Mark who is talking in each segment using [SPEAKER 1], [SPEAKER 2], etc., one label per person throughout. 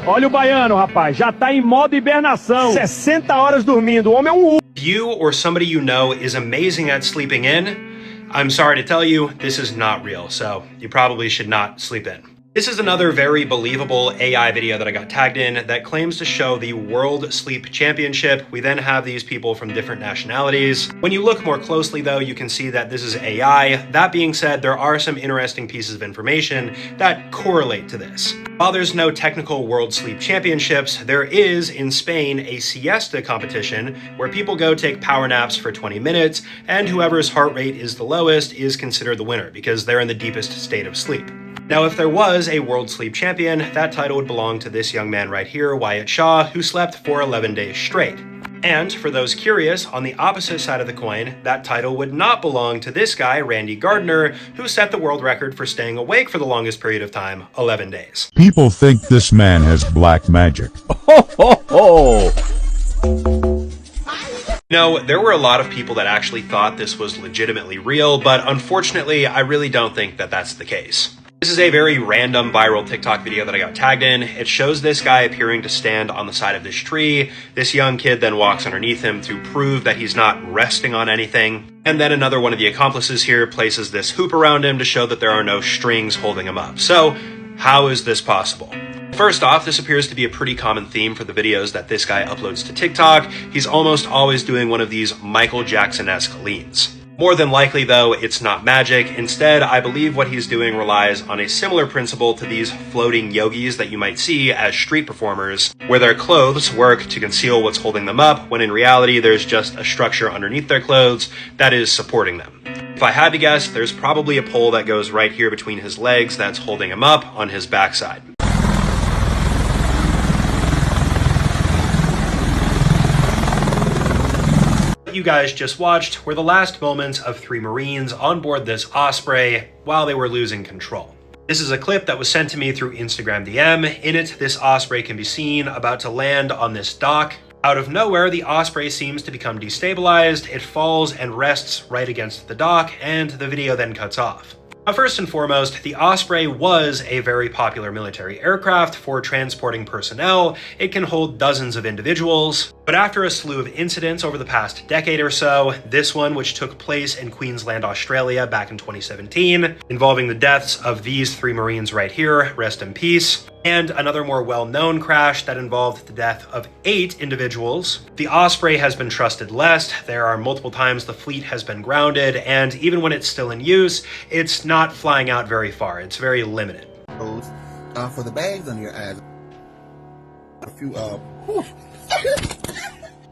[SPEAKER 1] Olha o baiano, rapaz, já tá em modo hibernação. 60 horas dormindo, o homem é um...
[SPEAKER 2] If you or somebody you know is amazing at sleeping in, I'm sorry to tell you, this is not real, so you probably should not sleep in. This is another very believable AI video that I got tagged in that claims to show the World Sleep Championship. We then have these people from different nationalities. When you look more closely though, you can see that this is AI. That being said, there are some interesting pieces of information that correlate to this. While there's no technical World Sleep Championships, there is in Spain a siesta competition where people go take power naps for 20 minutes and whoever's heart rate is the lowest is considered the winner because they're in the deepest state of sleep. Now, if there was a World Sleep Champion, that title would belong to this young man right here, Wyatt Shaw, who slept for 11 days straight. And for those curious, on the opposite side of the coin, that title would not belong to this guy, Randy Gardner, who set the world record for staying awake for the longest period of time, 11 days.
[SPEAKER 3] People think this man has black magic.
[SPEAKER 1] Ho, ho, ho!
[SPEAKER 2] No, there were a lot of people that actually thought this was legitimately real, but unfortunately, I really don't think that that's the case. This is a very random viral TikTok video that I got tagged in. It shows this guy appearing to stand on the side of this tree. This young kid then walks underneath him to prove that he's not resting on anything. And then another one of the accomplices here places this hoop around him to show that there are no strings holding him up. So, how is this possible? First off, this appears to be a pretty common theme for the videos that this guy uploads to TikTok. He's almost always doing one of these Michael Jackson-esque leans. More than likely, though, it's not magic. Instead, I believe what he's doing relies on a similar principle to these floating yogis that you might see as street performers, where their clothes work to conceal what's holding them up, when in reality, there's just a structure underneath their clothes that is supporting them. If I had to guess, there's probably a pole that goes right here between his legs that's holding him up on his backside. You guys just watched were the last moments of 3 Marines on board this Osprey while they were losing control. This is a clip that was sent to me through Instagram DM. In it, this Osprey can be seen about to land on this dock. Out of nowhere, the Osprey seems to become destabilized. It falls and rests right against the dock, and the video then cuts off. Now, first and foremost, the Osprey was a very popular military aircraft for transporting personnel. It can hold dozens of individuals. But after a slew of incidents over the past decade or so, this one, which took place in Queensland, Australia back in 2017, involving the deaths of these 3 Marines right here, rest in peace, and another more well-known crash that involved the death of 8 individuals. The Osprey has been trusted less. There are multiple times the fleet has been grounded, and even when it's still in use, it's not flying out very far. It's very limited.
[SPEAKER 4] For the bags on your eyes, a few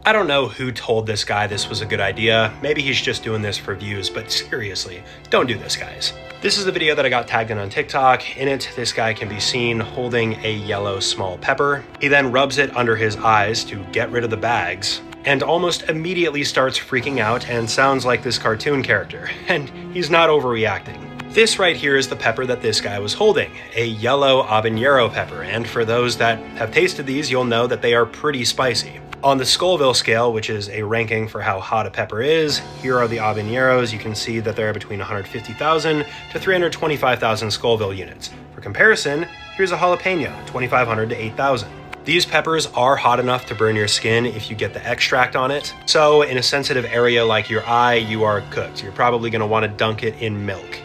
[SPEAKER 2] I don't know who told this guy this was a good idea. Maybe he's just doing this for views, but seriously, don't do this, guys. This is the video that I got tagged in on TikTok. In it, this guy can be seen holding a yellow small pepper. He then rubs it under his eyes to get rid of the bags, and almost immediately starts freaking out and sounds like this cartoon character. And he's not overreacting. This right here is the pepper that this guy was holding, a yellow habanero pepper, and for those that have tasted these, you'll know that they are pretty spicy. On the Scoville scale, which is a ranking for how hot a pepper is, here are the habaneros. You can see that they're between 150,000 to 325,000 Scoville units. For comparison, here's a jalapeno, 2,500 to 8,000. These peppers are hot enough to burn your skin if you get the extract on it. So in a sensitive area like your eye, you are cooked. You're probably going to want to dunk it in milk.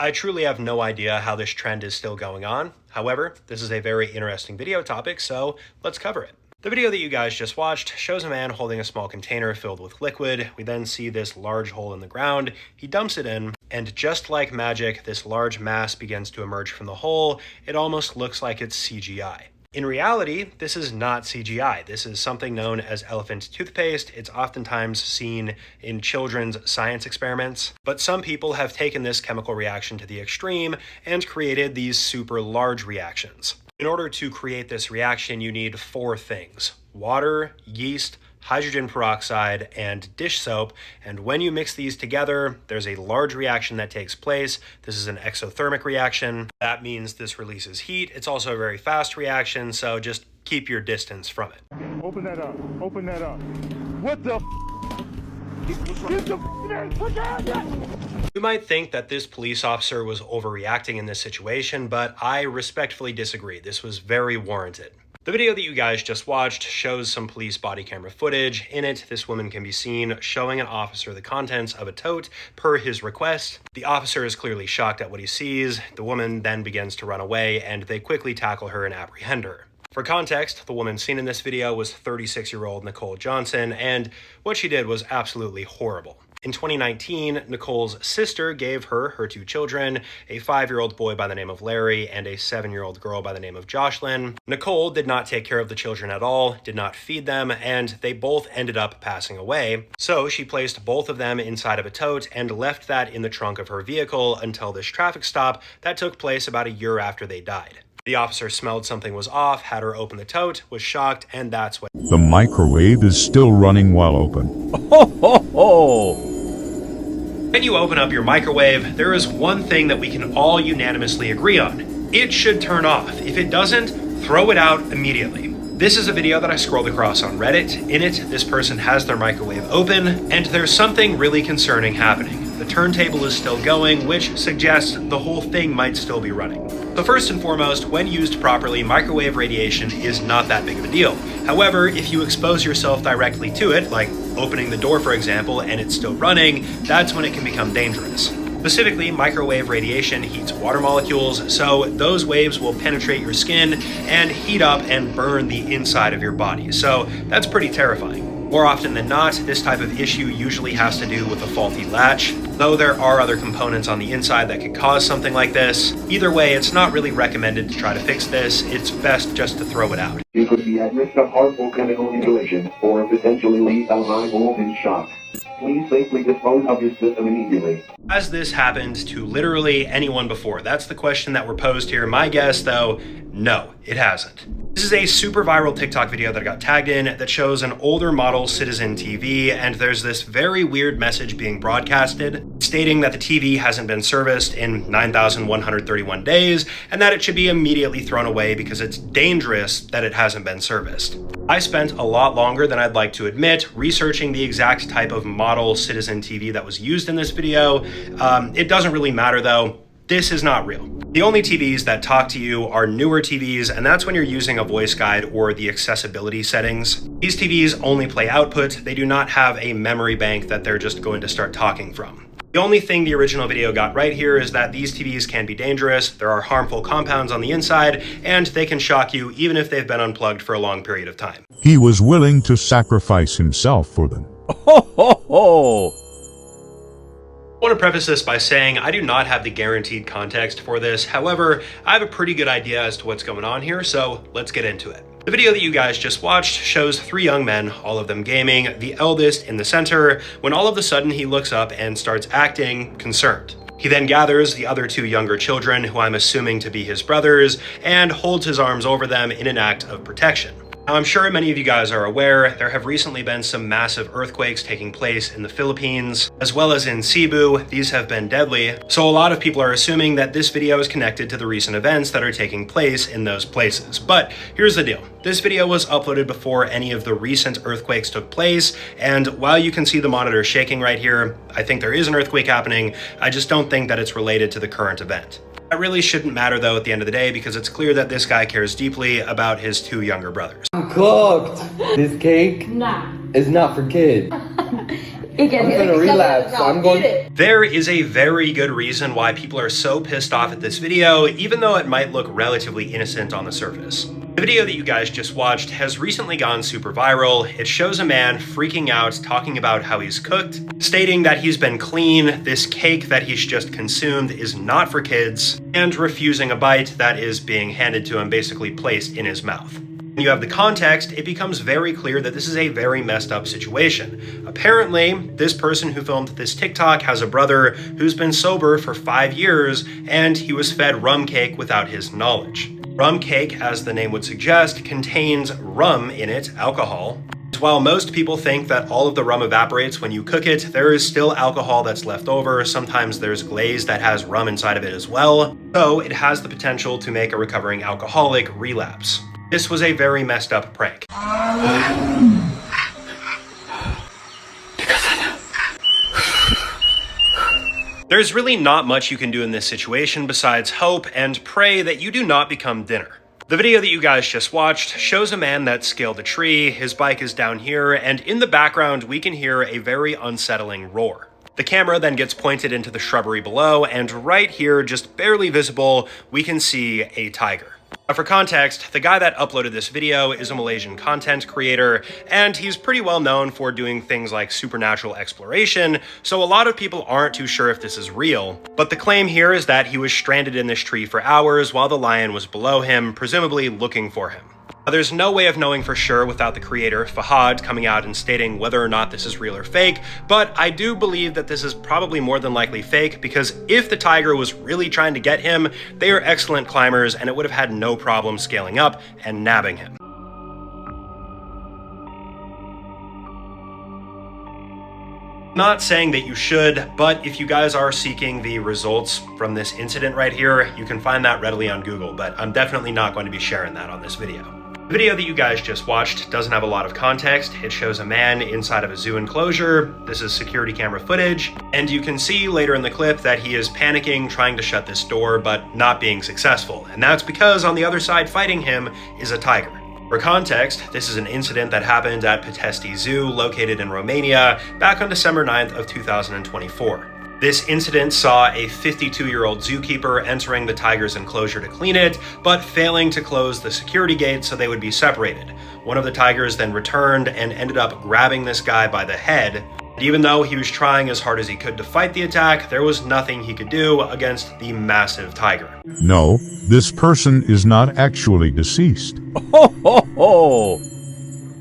[SPEAKER 2] I truly have no idea how this trend is still going on. However, this is a very interesting video topic, so let's cover it. The video that you guys just watched shows a man holding a small container filled with liquid. We then see this large hole in the ground. He dumps it in, and just like magic, this large mass begins to emerge from the hole. It almost looks like it's CGI. In reality, this is not CGI. This is something known as elephant toothpaste. It's oftentimes seen in children's science experiments, but some people have taken this chemical reaction to the extreme and created these super large reactions. In order to create this reaction, you need 4 things: water, yeast, hydrogen peroxide, and dish soap. And when you mix these together, there's a large reaction that takes place. This is an exothermic reaction. That means this releases heat. It's also a very fast reaction, so just keep your distance from it.
[SPEAKER 1] Open that up. Open that up. What the
[SPEAKER 2] You might think that this police officer was overreacting in this situation, but I respectfully disagree. This was very warranted. The video that you guys just watched shows some police body camera footage. In it, this woman can be seen showing an officer the contents of a tote per his request. The officer is clearly shocked at what he sees. The woman then begins to run away, and they quickly tackle her and apprehend her. For context, the woman seen in this video was 36-year-old Nicole Johnson, and what she did was absolutely horrible. In 2019, Nicole's sister gave her two children, a 5-year-old boy by the name of Larry and a 7-year-old girl by the name of Jocelyn. Nicole did not take care of the children at all, did not feed them, and they both ended up passing away. So she placed both of them inside of a tote and left that in the trunk of her vehicle until this traffic stop that took place about a year after they died. The officer smelled something was off, had her open the tote, was shocked, and that's what—
[SPEAKER 3] The microwave is still running while open.
[SPEAKER 2] When you open up your microwave, there is one thing that we can all unanimously agree on. It should turn off. If it doesn't, throw it out immediately. This is a video that I scrolled across on Reddit. In it, this person has their microwave open, and there's something really concerning happening. The turntable is still going, which suggests the whole thing might still be running. So first and foremost, when used properly, microwave radiation is not that big of a deal. However, if you expose yourself directly to it, like opening the door for example, and it's still running, that's when it can become dangerous. Specifically, microwave radiation heats water molecules, so those waves will penetrate your skin and heat up and burn the inside of your body. So that's pretty terrifying. More often than not, this type of issue usually has to do with a faulty latch, though there are other components on the inside that could cause something like this. Either way, it's not really recommended to try to fix this. It's best just to throw it out.
[SPEAKER 5] You could be at risk of harmful chemical inhalation or a potentially lethal high voltage shock. Please safely dispose of your system immediately.
[SPEAKER 2] Has this happened to literally anyone before? That's the question that were posed here. My guess, though, no, it hasn't. This is a super viral TikTok video that I got tagged in that shows an older model Citizen TV, and there's this very weird message being broadcasted stating that the TV hasn't been serviced in 9,131 days and that it should be immediately thrown away because it's dangerous that it hasn't been serviced. I spent a lot longer than I'd like to admit researching the exact type of model Citizen TV that was used in this video. It doesn't really matter though. This is not real. The only TVs that talk to you are newer TVs, and that's when you're using a voice guide or the accessibility settings. These TVs only play output. They do not have a memory bank that they're just going to start talking from. The only thing the original video got right here is that these TVs can be dangerous, there are harmful compounds on the inside, and they can shock you even if they've been unplugged for a long period of time.
[SPEAKER 3] He was willing to sacrifice himself for them.
[SPEAKER 2] I want to preface this by saying I do not have the guaranteed context for this. However, I have a pretty good idea as to what's going on here, so let's get into it. The video that you guys just watched shows 3 young men, all of them gaming, the eldest in the center, when all of a sudden he looks up and starts acting concerned. He then gathers the other 2 younger children, who I'm assuming to be his brothers, and holds his arms over them in an act of protection. Now, I'm sure many of you guys are aware, there have recently been some massive earthquakes taking place in the Philippines, as well as in Cebu. These have been deadly, so a lot of people are assuming that this video is connected to the recent events that are taking place in those places. But here's the deal. This video was uploaded before any of the recent earthquakes took place, and while you can see the monitor shaking right here, I think there is an earthquake happening. I just don't think that it's related to the current event. That really shouldn't matter though at the end of the day, because it's clear that this guy cares deeply about his 2 younger brothers.
[SPEAKER 6] I'm cooked. This cake is not for kids. I'm gonna relapse. I'm going.
[SPEAKER 2] There is a very good reason why people are so pissed off at this video, even though it might look relatively innocent on the surface. The video that you guys just watched has recently gone super viral. It shows a man freaking out, talking about how he's cooked, stating that he's been clean, this cake that he's just consumed is not for kids, and refusing a bite that is being handed to him, basically placed in his mouth. When you have the context, it becomes very clear that this is a very messed up situation. Apparently, this person who filmed this TikTok has a brother who's been sober for 5 years, and he was fed rum cake without his knowledge. Rum cake, as the name would suggest, contains rum in it, alcohol. While most people think that all of the rum evaporates when you cook it, there is still alcohol that's left over. Sometimes there's glaze that has rum inside of it as well. So it has the potential to make a recovering alcoholic relapse. This was a very messed up prank. There's really not much you can do in this situation besides hope and pray that you do not become dinner. The video that you guys just watched shows a man that scaled a tree, his bike is down here, and in the background we can hear a very unsettling roar. The camera then gets pointed into the shrubbery below, and right here, just barely visible, we can see a tiger. Now for context, the guy that uploaded this video is a Malaysian content creator, and he's pretty well known for doing things like supernatural exploration, so a lot of people aren't too sure if this is real. But the claim here is that he was stranded in this tree for hours while the lion was below him, presumably looking for him. Now, there's no way of knowing for sure without the creator, Fahad, coming out and stating whether or not this is real or fake, but I do believe that this is probably more than likely fake, because if the tiger was really trying to get him, they are excellent climbers and it would have had no problem scaling up and nabbing him. Not saying that you should, but if you guys are seeking the results from this incident right here, you can find that readily on Google, but I'm definitely not going to be sharing that on this video. The video that you guys just watched doesn't have a lot of context. It shows a man inside of a zoo enclosure. This is security camera footage, and you can see later in the clip that he is panicking, trying to shut this door, but not being successful. And that's because on the other side fighting him is a tiger. For context, this is an incident that happened at Pitești Zoo, located in Romania, back on December 9th of 2024. This incident saw a 52-year-old zookeeper entering the tiger's enclosure to clean it, but failing to close the security gate so they would be separated. One of the tigers then returned and ended up grabbing this guy by the head. And even though he was trying as hard as he could to fight the attack, there was nothing he could do against the massive tiger.
[SPEAKER 3] No, this person is not actually deceased.
[SPEAKER 1] Ho, ho, ho!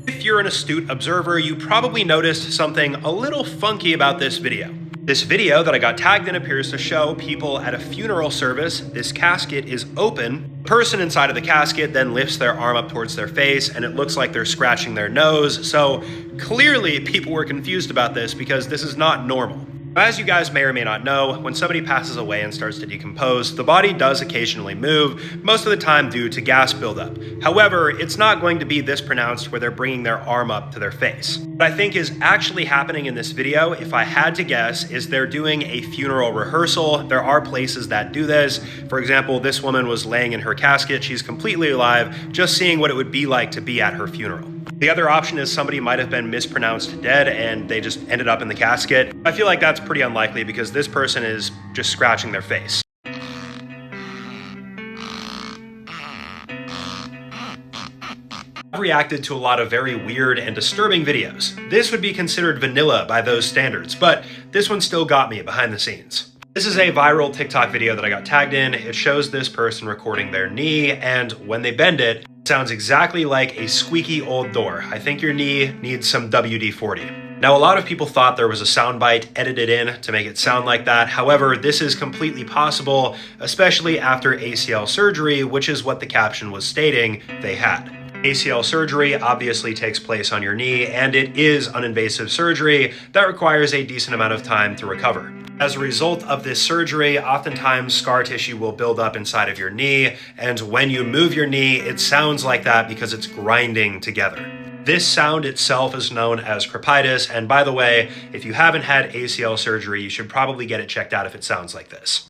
[SPEAKER 2] If you're an astute observer, you probably noticed something a little funky about this video. This video that I got tagged in appears to show people at a funeral service. This casket is open. The person inside of the casket then lifts their arm up towards their face, and it looks like they're scratching their nose. So clearly people were confused about this because this is not normal. As you guys may or may not know, when somebody passes away and starts to decompose, the body does occasionally move, most of the time due to gas buildup. However, it's not going to be this pronounced where they're bringing their arm up to their face. What I think is actually happening in this video, if I had to guess, is they're doing a funeral rehearsal. There are places that do this. For example, this woman was laying in her casket. She's completely alive, just seeing what it would be like to be at her funeral. The other option is somebody might have been mispronounced dead and they just ended up in the casket. I feel like that's pretty unlikely because this person is just scratching their face. I've reacted to a lot of very weird and disturbing videos. This would be considered vanilla by those standards, but this one still got me behind the scenes. This is a viral TikTok video that I got tagged in. It shows this person recording their knee, and when they bend it, it sounds exactly like a squeaky old door. I think your knee needs some WD-40. Now, a lot of people thought there was a soundbite edited in to make it sound like that. However, this is completely possible, especially after ACL surgery, which is what the caption was stating they had. ACL surgery obviously takes place on your knee, and it is uninvasive surgery that requires a decent amount of time to recover. As a result of this surgery, oftentimes scar tissue will build up inside of your knee, and when you move your knee, it sounds like that because it's grinding together. This sound itself is known as crepitus, and by the way, if you haven't had ACL surgery, you should probably get it checked out if it sounds like this.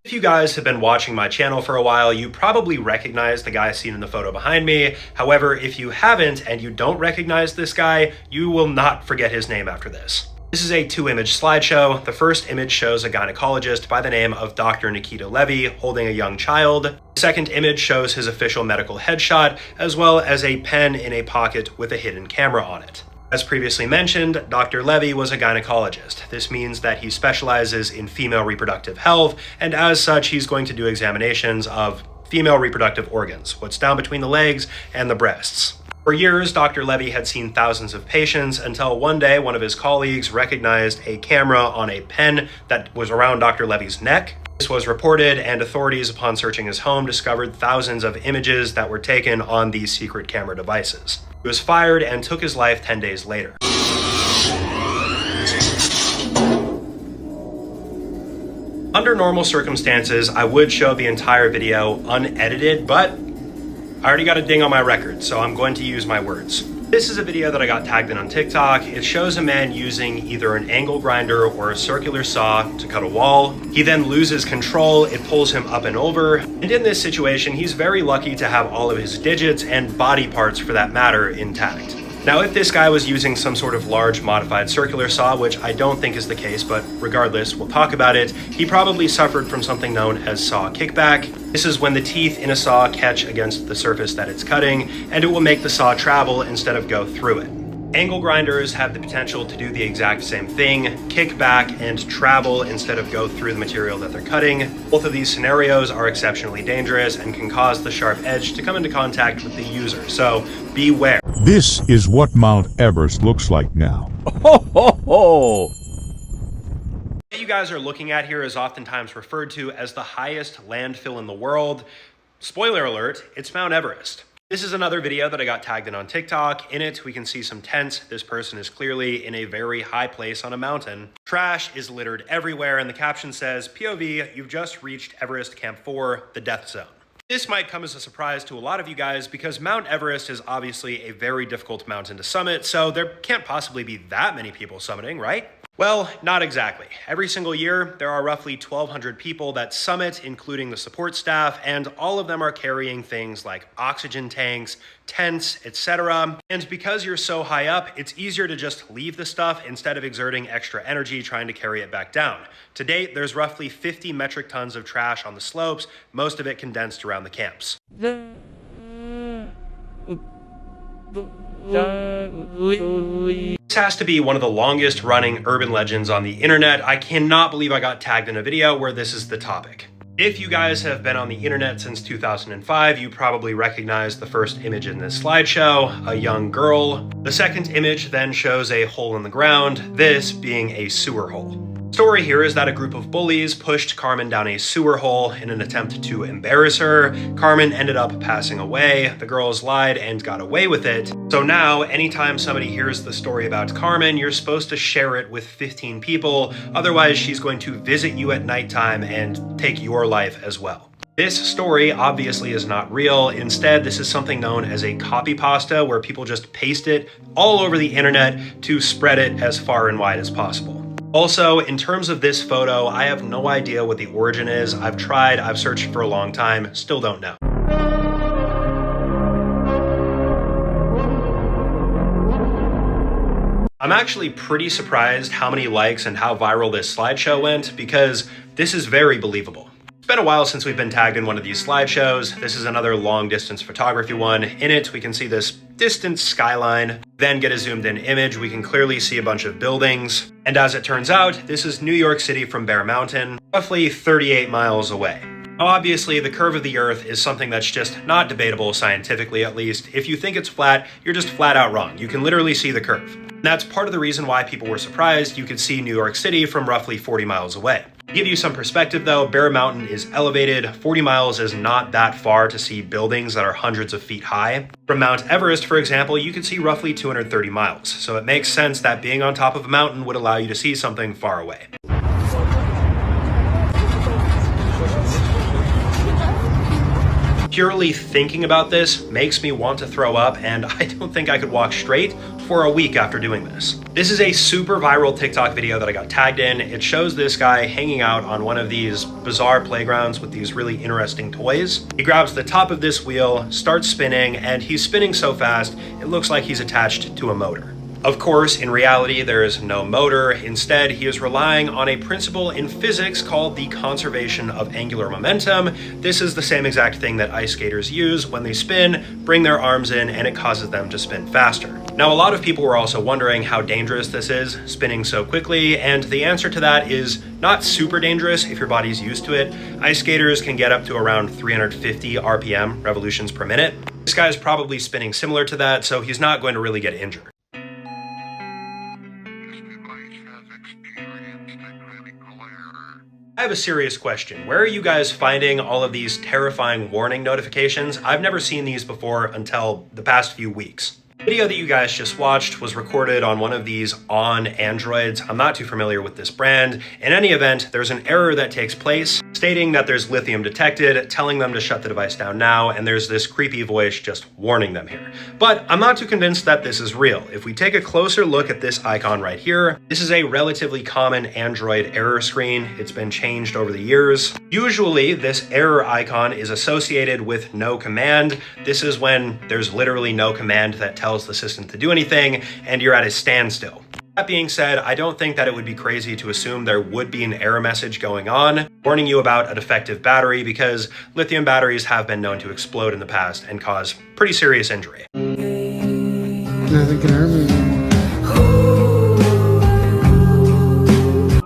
[SPEAKER 2] If you guys have been watching my channel for a while, you probably recognize the guy seen in the photo behind me. However, if you haven't and you don't recognize this guy, you will not forget his name after this. This is a 2-image slideshow. The first image shows a gynecologist by the name of Dr. Nikita Levy holding a young child. The second image shows his official medical headshot, as well as a pen in a pocket with a hidden camera on it. As previously mentioned, Dr. Levy was a gynecologist. This means that he specializes in female reproductive health, and as such, he's going to do examinations of female reproductive organs, what's down between the legs and the breasts. For years, Dr. Levy had seen thousands of patients until one day one of his colleagues recognized a camera on a pen that was around Dr. Levy's neck. This was reported, and authorities, upon searching his home, discovered thousands of images that were taken on these secret camera devices. He was fired and took his life 10 days later. Under normal circumstances, I would show the entire video unedited, but I already got a ding on my record, so I'm going to use my words. This is a video that I got tagged in on TikTok. It shows a man using either an angle grinder or a circular saw to cut a wall. He then loses control, it pulls him up and over. And in this situation, he's very lucky to have all of his digits and body parts for that matter intact. Now, if this guy was using some sort of large modified circular saw, which I don't think is the case, but regardless, we'll talk about it, he probably suffered from something known as saw kickback. This is when the teeth in a saw catch against the surface that it's cutting, and it will make the saw travel instead of go through it. Angle grinders have the potential to do the exact same thing, kick back and travel instead of go through the material that they're cutting. Both of these scenarios are exceptionally dangerous and can cause the sharp edge to come into contact with the user, so beware.
[SPEAKER 3] This is what Mount Everest looks like now.
[SPEAKER 1] Ho, ho, ho!
[SPEAKER 2] What you guys are looking at here is oftentimes referred to as the highest landfill in the world. Spoiler alert, it's Mount Everest. This is another video that I got tagged in on TikTok. In it, we can see some tents. This person is clearly in a very high place on a mountain. Trash is littered everywhere, and the caption says, POV, you've just reached Everest Camp 4, the death zone. This might come as a surprise to a lot of you guys because Mount Everest is obviously a very difficult mountain to summit, so there can't possibly be that many people summiting, right? Well, not exactly. Every single year, there are roughly 1,200 people that summit, including the support staff, and all of them are carrying things like oxygen tanks, tents, etc. And because you're so high up, it's easier to just leave the stuff instead of exerting extra energy trying to carry it back down. To date, there's roughly 50 metric tons of trash on the slopes, most of it condensed around the camps. This has to be one of the longest running urban legends on the internet. I cannot believe I got tagged in a video where this is the topic. If you guys have been on the internet since 2005, you probably recognize the first image in this slideshow, a young girl. The second image then shows a hole in the ground, this being a sewer hole. The story here is that a group of bullies pushed Carmen down a sewer hole in an attempt to embarrass her. Carmen ended up passing away. The girls lied and got away with it. So now, anytime somebody hears the story about Carmen, you're supposed to share it with 15 people. Otherwise, she's going to visit you at nighttime and take your life as well. This story obviously is not real. Instead, this is something known as a copy pasta, where people just paste it all over the internet to spread it as far and wide as possible. Also, in terms of this photo, I have no idea what the origin is. I've tried, I've searched for a long time, still don't know. I'm actually pretty surprised how many likes and how viral this slideshow went, because this is very believable. It's been a while since we've been tagged in one of these slideshows. This is another long distance photography one. In it, we can see this distant skyline. Then get a zoomed in image, we can clearly see a bunch of buildings. And as it turns out, this is New York City from Bear Mountain, roughly 38 miles away. Now, obviously, the curve of the Earth is something that's just not debatable scientifically, at least. If you think it's flat, you're just flat out wrong. You can literally see the curve. And that's part of the reason why people were surprised you could see New York City from roughly 40 miles away. To give you some perspective though, Bear Mountain is elevated. 40 miles is not that far to see buildings that are hundreds of feet high. From Mount Everest, for example, you can see roughly 230 miles. So it makes sense that being on top of a mountain would allow you to see something far away. Purely thinking about this makes me want to throw up, and I don't think I could walk straight for a week after doing this. This is a super viral TikTok video that I got tagged in. It shows this guy hanging out on one of these bizarre playgrounds with these really interesting toys. He grabs the top of this wheel, starts spinning, and he's spinning so fast, it looks like he's attached to a motor. Of course, in reality, there is no motor. Instead, he is relying on a principle in physics called the conservation of angular momentum. This is the same exact thing that ice skaters use when they spin, bring their arms in, and it causes them to spin faster. Now, a lot of people were also wondering how dangerous this is, spinning so quickly, and the answer to that is not super dangerous if your body's used to it. Ice skaters can get up to around 350 RPM, revolutions per minute. This guy's probably spinning similar to that, so he's not going to really get injured. I have a serious question. Where are you guys finding all of these terrifying warning notifications? I've never seen these before until the past few weeks. The video that you guys just watched was recorded on one of these on Androids. I'm not too familiar with this brand. In any event, there's an error that takes place stating that there's lithium detected, telling them to shut the device down now, and there's this creepy voice just warning them here. But I'm not too convinced that this is real. If we take a closer look at this icon right here, this is a relatively common Android error screen. It's been changed over the years. Usually, this error icon is associated with no command. This is when there's literally no command that tells the system to do anything and you're at a standstill. That being said, I don't think that it would be crazy to assume there would be an error message going on, warning you about a defective battery, because lithium batteries have been known to explode in the past and cause pretty serious injury.
[SPEAKER 7] Nothing can hurt me anymore.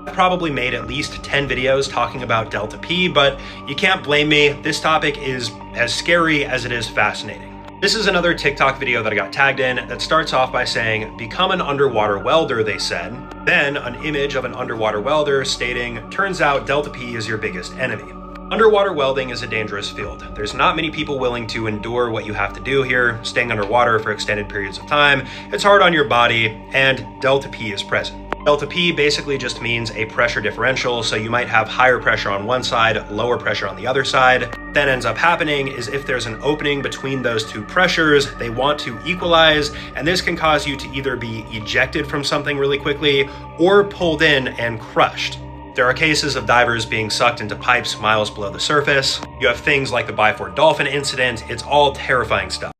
[SPEAKER 2] I've probably made at least 10 videos talking about Delta P, but you can't blame me. This topic is as scary as it is fascinating. This is another TikTok video that I got tagged in that starts off by saying, "Become an underwater welder," they said. Then an image of an underwater welder stating, "Turns out Delta P is your biggest enemy." Underwater welding is a dangerous field. There's not many people willing to endure what you have to do here, staying underwater for extended periods of time. It's hard on your body, and Delta P is present. Delta P basically just means a pressure differential, so you might have higher pressure on one side, lower pressure on the other side. What then ends up happening is if there's an opening between those two pressures, they want to equalize, and this can cause you to either be ejected from something really quickly or pulled in and crushed. There are cases of divers being sucked into pipes miles below the surface. You have things like the Byford Dolphin incident. It's all terrifying stuff.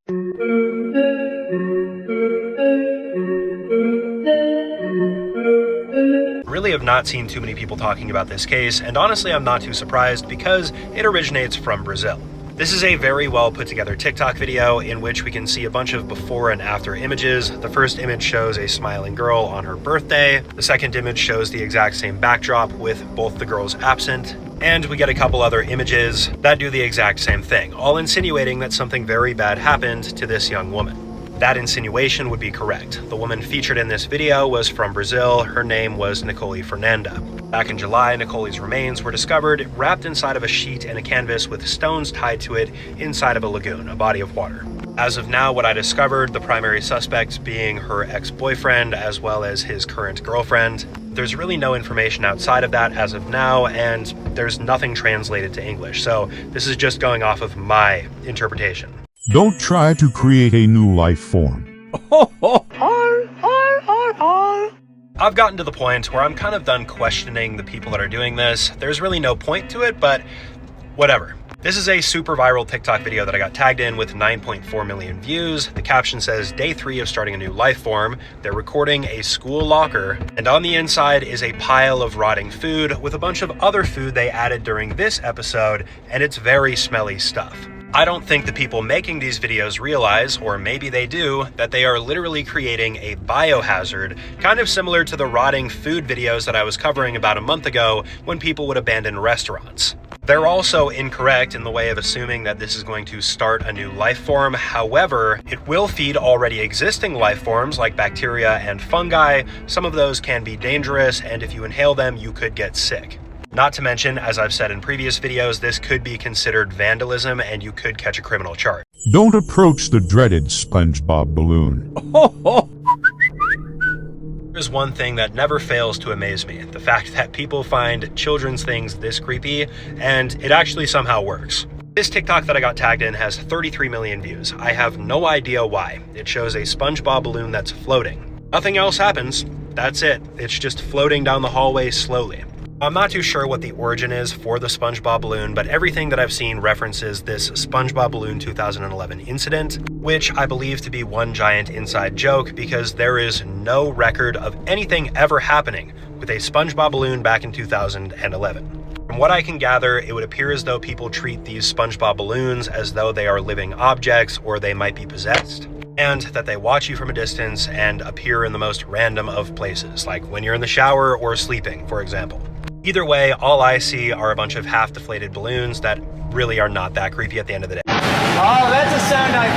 [SPEAKER 2] Really have not seen too many people talking about this case, and honestly I'm not too surprised because it originates from Brazil. This is a very well put together TikTok video in which we can see a bunch of before and after images. The first image shows a smiling girl on her birthday. The second image shows the exact same backdrop with both the girls absent. And we get a couple other images that do the exact same thing, all insinuating that something very bad happened to this young woman. That insinuation would be correct. The woman featured in this video was from Brazil. Her name was Nicole Fernanda. Back in July, Nicole's remains were discovered wrapped inside of a sheet and a canvas with stones tied to it inside of a lagoon, a body of water. As of now, what I discovered, the primary suspect being her ex-boyfriend as well as his current girlfriend. There's really no information outside of that as of now, and there's nothing translated to English, so this is just going off of my interpretation.
[SPEAKER 3] Don't try to create a new life form.
[SPEAKER 2] I've gotten to the point where I'm kind of done questioning the people that are doing this. There's really no point to it, but whatever. This is a super viral TikTok video that I got tagged in with 9.4 million views. The caption says, "Day 3 of starting a new life form." They're recording a school locker, and on the inside is a pile of rotting food with a bunch of other food they added during this episode, and it's very smelly stuff. I don't think the people making these videos realize, or maybe they do, that they are literally creating a biohazard, kind of similar to the rotting food videos that I was covering about a month ago when people would abandon restaurants. They're also incorrect in the way of assuming that this is going to start a new life form. However, it will feed already existing life forms like bacteria and fungi. Some of those can be dangerous, and if you inhale them, you could get sick. Not to mention, as I've said in previous videos, this could be considered vandalism and you could catch a criminal charge.
[SPEAKER 3] Don't approach the dreaded SpongeBob balloon.
[SPEAKER 2] There's one thing that never fails to amaze me, the fact that people find children's things this creepy, and it actually somehow works. This TikTok that I got tagged in has 33 million views. I have no idea why. It shows a SpongeBob balloon that's floating. Nothing else happens. That's it. It's just floating down the hallway slowly. I'm not too sure what the origin is for the SpongeBob balloon, but everything that I've seen references this SpongeBob balloon 2011 incident, which I believe to be one giant inside joke because there is no record of anything ever happening with a SpongeBob balloon back in 2011. From what I can gather, it would appear as though people treat these SpongeBob balloons as though they are living objects or they might be possessed, and that they watch you from a distance and appear in the most random of places, like when you're in the shower or sleeping, for example. Either way, all I see are a bunch of half-deflated balloons that really are not that creepy at the end of the day.
[SPEAKER 1] Oh, that's a sound I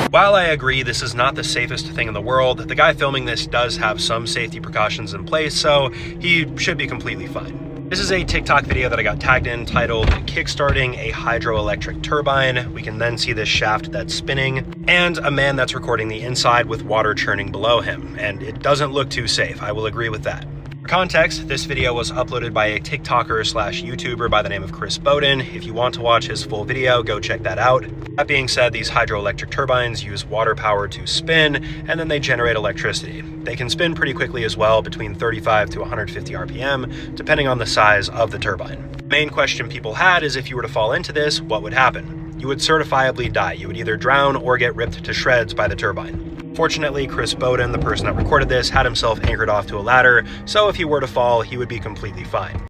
[SPEAKER 1] missed.
[SPEAKER 2] While I agree this is not the safest thing in the world, the guy filming this does have some safety precautions in place, so he should be completely fine. This is a TikTok video that I got tagged in titled "Kickstarting a Hydroelectric Turbine." We can then see this shaft that's spinning and a man that's recording the inside with water churning below him. And it doesn't look too safe, I will agree with that. For context, this video was uploaded by a TikToker/YouTuber by the name of Chris Bowden. If you want to watch his full video, go check that out. That being said, these hydroelectric turbines use water power to spin, and then they generate electricity. They can spin pretty quickly as well, between 35 to 150 RPM, depending on the size of the turbine. The main question people had is if you were to fall into this, what would happen? You would certifiably die. You would either drown or get ripped to shreds by the turbine. Fortunately, Chris Bowden, the person that recorded this, had himself anchored off to a ladder, so if he were to fall, he would be completely fine.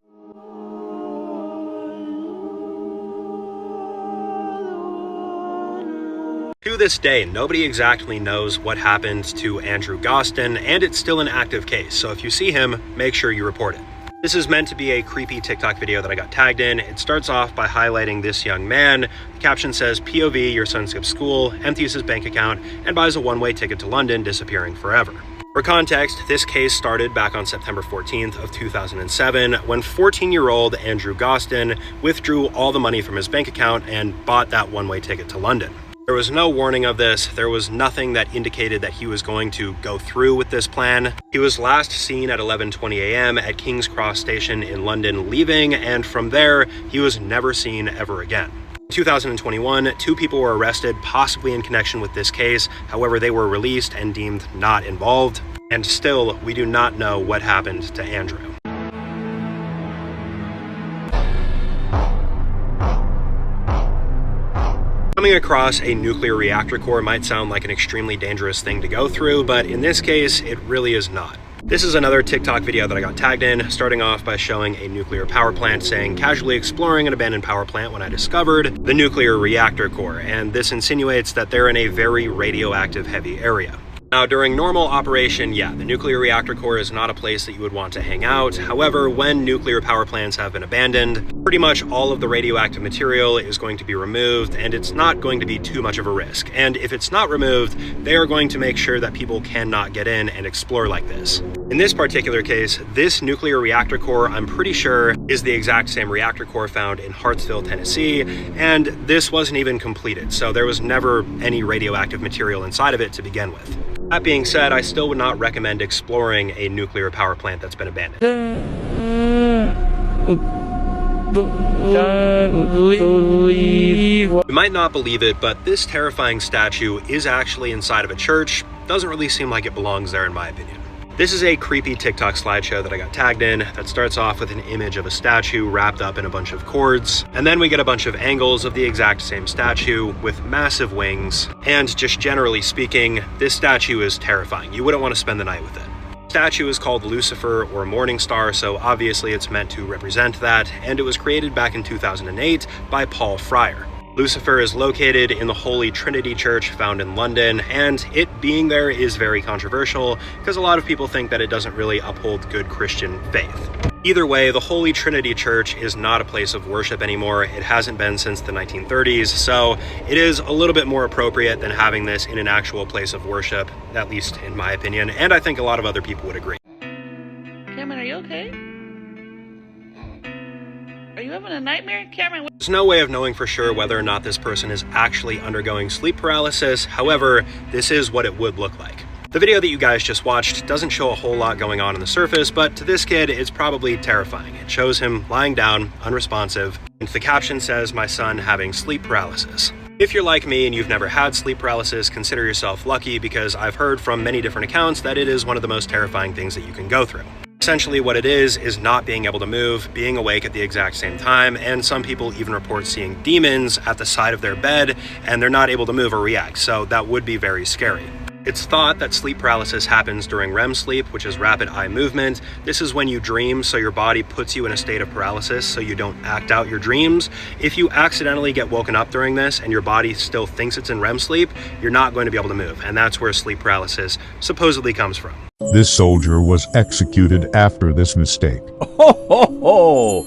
[SPEAKER 2] To this day, nobody exactly knows what happened to Andrew Gostin, and it's still an active case, so if you see him, make sure you report it. This is meant to be a creepy TikTok video that I got tagged in. It starts off by highlighting this young man. The caption says, "POV, your son skips school, empties his bank account, and buys a one-way ticket to London, disappearing forever." For context, this case started back on September 14th of 2007 when 14-year-old Andrew Gostin withdrew all the money from his bank account and bought that one-way ticket to London. There was no warning of this. There was nothing that indicated that he was going to go through with this plan. He was last seen at 11:20 a.m. at King's Cross Station in London leaving, and from there, he was never seen ever again. In 2021, 2 people were arrested, possibly in connection with this case. However, they were released and deemed not involved. And still, we do not know what happened to Andrew. Coming across a nuclear reactor core might sound like an extremely dangerous thing to go through, but in this case, it really is not. This is another TikTok video that I got tagged in, starting off by showing a nuclear power plant saying, "Casually exploring an abandoned power plant when I discovered the nuclear reactor core," and this insinuates that they're in a very radioactive heavy area. Now, during normal operation, yeah, the nuclear reactor core is not a place that you would want to hang out. However, when nuclear power plants have been abandoned, pretty much all of the radioactive material is going to be removed, and it's not going to be too much of a risk. And if it's not removed, they are going to make sure that people cannot get in and explore like this. In this particular case, this nuclear reactor core, I'm pretty sure, is the exact same reactor core found in Hartsville, Tennessee, and this wasn't even completed, so there was never any radioactive material inside of it to begin with. That being said, I still would not recommend exploring a nuclear power plant that's been abandoned. You might not believe it, but this terrifying statue is actually inside of a church. Doesn't really seem like it belongs there in my opinion. This is a creepy TikTok slideshow that I got tagged in that starts off with an image of a statue wrapped up in a bunch of cords, and then we get a bunch of angles of the exact same statue with massive wings, and just generally speaking, this statue is terrifying. You wouldn't want to spend the night with it. The statue is called Lucifer or Morning Star, so obviously it's meant to represent that, and it was created back in 2008 by Paul Fryer. Lucifer is located in the Holy Trinity Church found in London, and it being there is very controversial because a lot of people think that it doesn't really uphold good Christian faith. Either way, the Holy Trinity Church is not a place of worship anymore. It hasn't been since the 1930s, so it is a little bit more appropriate than having this in an actual place of worship, at least in my opinion, and I think a lot of other people would agree.
[SPEAKER 8] Cameron, are you okay? Are you having a nightmare, Cameron?
[SPEAKER 2] There's no way of knowing for sure whether or not this person is actually undergoing sleep paralysis. However, this is what it would look like. The video that you guys just watched doesn't show a whole lot going on the surface, but to this kid, it's probably terrifying. It shows him lying down, unresponsive, and the caption says, "My son having sleep paralysis." If you're like me and you've never had sleep paralysis, consider yourself lucky because I've heard from many different accounts that it is one of the most terrifying things that you can go through. Essentially what it is not being able to move, being awake at the exact same time, and some people even report seeing demons at the side of their bed and they're not able to move or react, so that would be very scary. It's thought that sleep paralysis happens during REM sleep, which is rapid eye movement. This is when you dream, so your body puts you in a state of paralysis so you don't act out your dreams. If you accidentally get woken up during this and your body still thinks it's in REM sleep, you're not going to be able to move, and that's where sleep paralysis supposedly comes from.
[SPEAKER 3] This soldier was executed after this mistake.
[SPEAKER 1] Ho, ho, ho.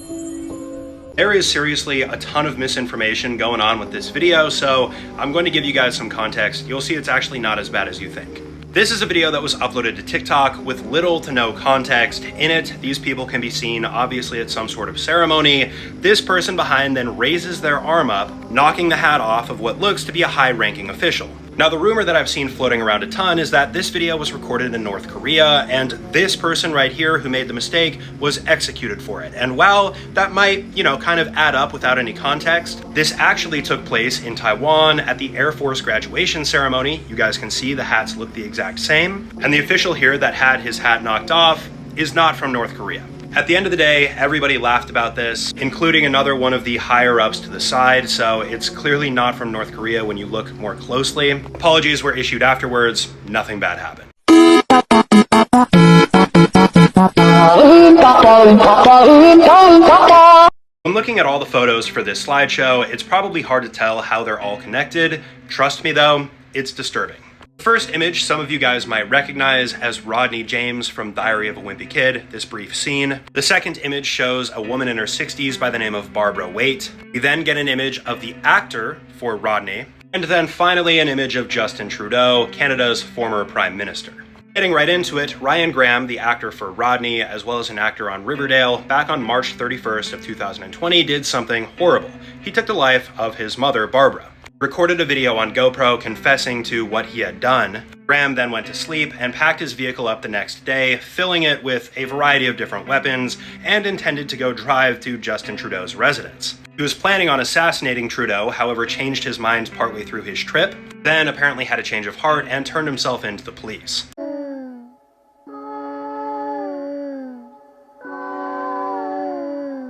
[SPEAKER 2] There is seriously a ton of misinformation going on with this video, so I'm going to give you guys some context. You'll see it's actually not as bad as you think. This is a video that was uploaded to TikTok with little to no context in it. These people can be seen obviously at some sort of ceremony. This person behind then raises their arm up, knocking the hat off of what looks to be a high-ranking official. Now, the rumor that I've seen floating around a ton is that this video was recorded in North Korea, and this person right here who made the mistake was executed for it. And while that might, kind of add up without any context, this actually took place in Taiwan at the Air Force graduation ceremony. You guys can see the hats look the exact same. And the official here that had his hat knocked off is not from North Korea. At the end of the day, everybody laughed about this, including another one of the higher-ups to the side, so it's clearly not from North Korea when you look more closely. Apologies were issued afterwards. Nothing bad happened. When looking at all the photos for this slideshow, it's probably hard to tell how they're all connected. Trust me though, it's disturbing. The first image some of you guys might recognize as Rodney James from Diary of a Wimpy Kid, this brief scene. The second image shows a woman in her 60s by the name of Barbara Waite. We then get an image of the actor for Rodney, and then finally an image of Justin Trudeau, Canada's former Prime Minister. Getting right into it, Ryan Graham, the actor for Rodney, as well as an actor on Riverdale, back on March 31st of 2020 did something horrible. He took the life of his mother, Barbara. Recorded a video on GoPro confessing to what he had done. Graham then went to sleep and packed his vehicle up the next day, filling it with a variety of different weapons, and intended to go drive to Justin Trudeau's residence. He was planning on assassinating Trudeau, however changed his mind partway through his trip, then apparently had a change of heart and turned himself in to the police.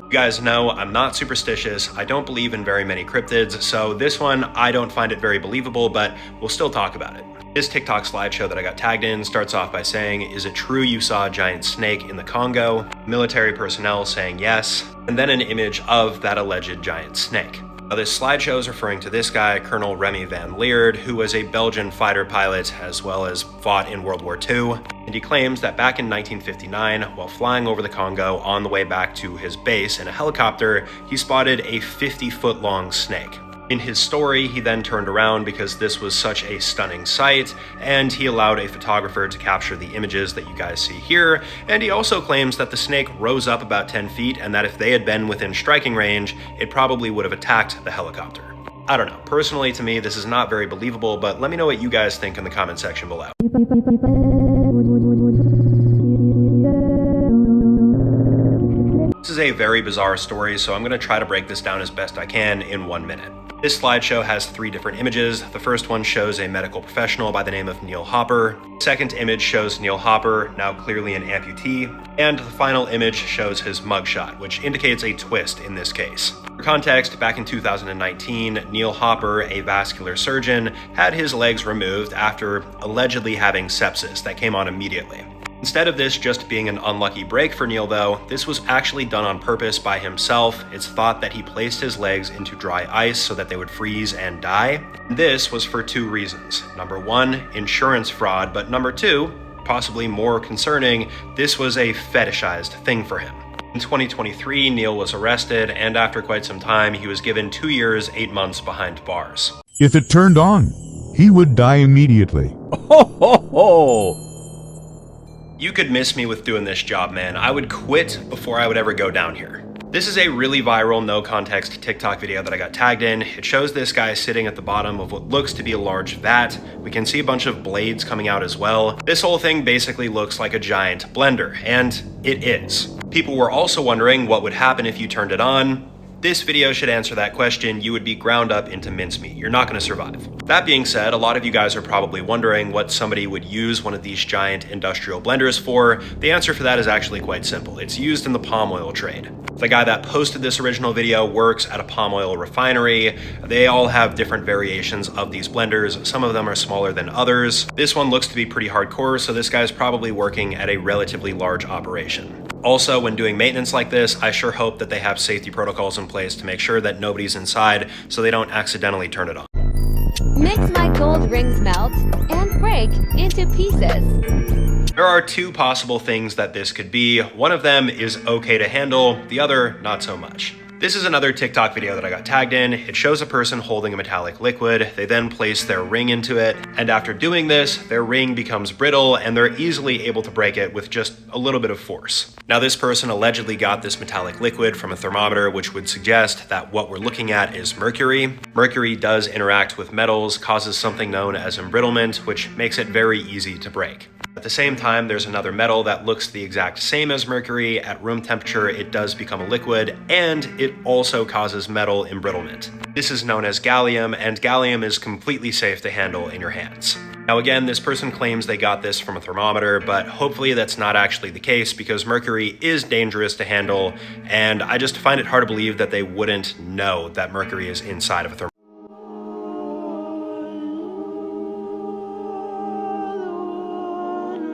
[SPEAKER 2] You guys know I'm not superstitious, I don't believe in very many cryptids, so this one I don't find it very believable, but we'll still talk about it. This TikTok slideshow that I got tagged in starts off by saying, "Is it true you saw a giant snake in the Congo?" Military personnel saying yes, and then an image of that alleged giant snake. Now, this slideshow is referring to this guy, Colonel Remy van Leerd, who was a Belgian fighter pilot as well as fought in World War II. And he claims that back in 1959, while flying over the Congo on the way back to his base in a helicopter, he spotted a 50-foot long snake. In his story, he then turned around because this was such a stunning sight, and he allowed a photographer to capture the images that you guys see here, and he also claims that the snake rose up about 10 feet and that if they had been within striking range, it probably would have attacked the helicopter. I don't know, personally to me this is not very believable, but let me know what you guys think in the comment section below. This is a very bizarre story, so I'm going to try to break this down as best I can in 1 minute. This slideshow has 3 different images. The first one shows a medical professional by the name of Neil Hopper. The second image shows Neil Hopper, now clearly an amputee. And the final image shows his mugshot, which indicates a twist in this case. For context, back in 2019, Neil Hopper, a vascular surgeon, had his legs removed after allegedly having sepsis that came on immediately. Instead of this just being an unlucky break for Neil though, this was actually done on purpose by himself. It's thought that he placed his legs into dry ice so that they would freeze and die. This was for 2 reasons. Number 1, insurance fraud, but number 2, possibly more concerning, this was a fetishized thing for him. In 2023, Neil was arrested, and after quite some time, he was given 2 years, 8 months behind bars.
[SPEAKER 3] If it turned on, he would die immediately.
[SPEAKER 1] Ho, ho, ho!
[SPEAKER 2] You could miss me with doing this job, man. I would quit before I would ever go down here. This is a really viral, no-context TikTok video that I got tagged in. It shows this guy sitting at the bottom of what looks to be a large vat. We can see a bunch of blades coming out as well. This whole thing basically looks like a giant blender, and it is. People were also wondering what would happen if you turned it on. This video should answer that question. You would be ground up into mincemeat. You're not going to survive. That being said, a lot of you guys are probably wondering what somebody would use one of these giant industrial blenders for. The answer for that is actually quite simple. It's used in the palm oil trade. The guy that posted this original video works at a palm oil refinery. They all have different variations of these blenders. Some of them are smaller than others. This one looks to be pretty hardcore, so this guy's probably working at a relatively large operation. Also, when doing maintenance like this, I sure hope that they have safety protocols in place to make sure that nobody's inside so they don't accidentally turn it on.
[SPEAKER 9] Makes my gold rings melt and break into pieces.
[SPEAKER 2] There are 2 possible things that this could be. One of them is okay to handle, the other not so much. This is another TikTok video that I got tagged in. It shows a person holding a metallic liquid. They then place their ring into it, and after doing this, their ring becomes brittle and they're easily able to break it with just a little bit of force. Now, this person allegedly got this metallic liquid from a thermometer, which would suggest that what we're looking at is mercury. Mercury does interact with metals, causes something known as embrittlement, which makes it very easy to break. At the same time, there's another metal that looks the exact same as mercury. At room temperature, it does become a liquid, and it also causes metal embrittlement. This is known as gallium, and gallium is completely safe to handle in your hands. Now again, this person claims they got this from a thermometer, but hopefully that's not actually the case because mercury is dangerous to handle, and I just find it hard to believe that they wouldn't know that mercury is inside of a thermometer.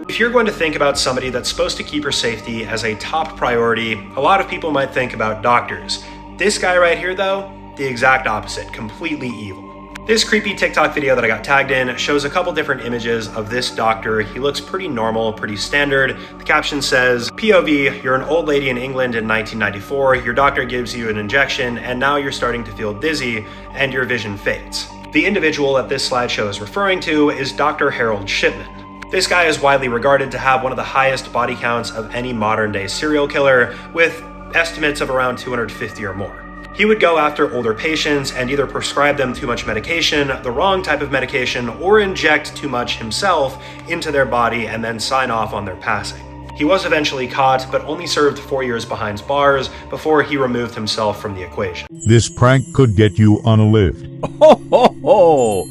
[SPEAKER 2] If you're going to think about somebody that's supposed to keep her safety as a top priority, a lot of people might think about doctors. This guy right here though, the exact opposite, completely evil. This creepy TikTok video that I got tagged in shows a couple different images of this doctor. He looks pretty normal, pretty standard. The caption says, POV, you're an old lady in England in 1994, your doctor gives you an injection and now you're starting to feel dizzy and your vision fades. The individual that this slideshow is referring to is Dr. Harold Shipman. This guy is widely regarded to have one of the highest body counts of any modern day serial killer, with estimates of around 250 or more. He would go after older patients and either prescribe them too much medication, the wrong type of medication, or inject too much himself into their body and then sign off on their passing. He was eventually caught, but only served 4 years behind bars before he removed himself from the equation.
[SPEAKER 3] This prank could get you unalived.
[SPEAKER 1] Ho, ho, ho!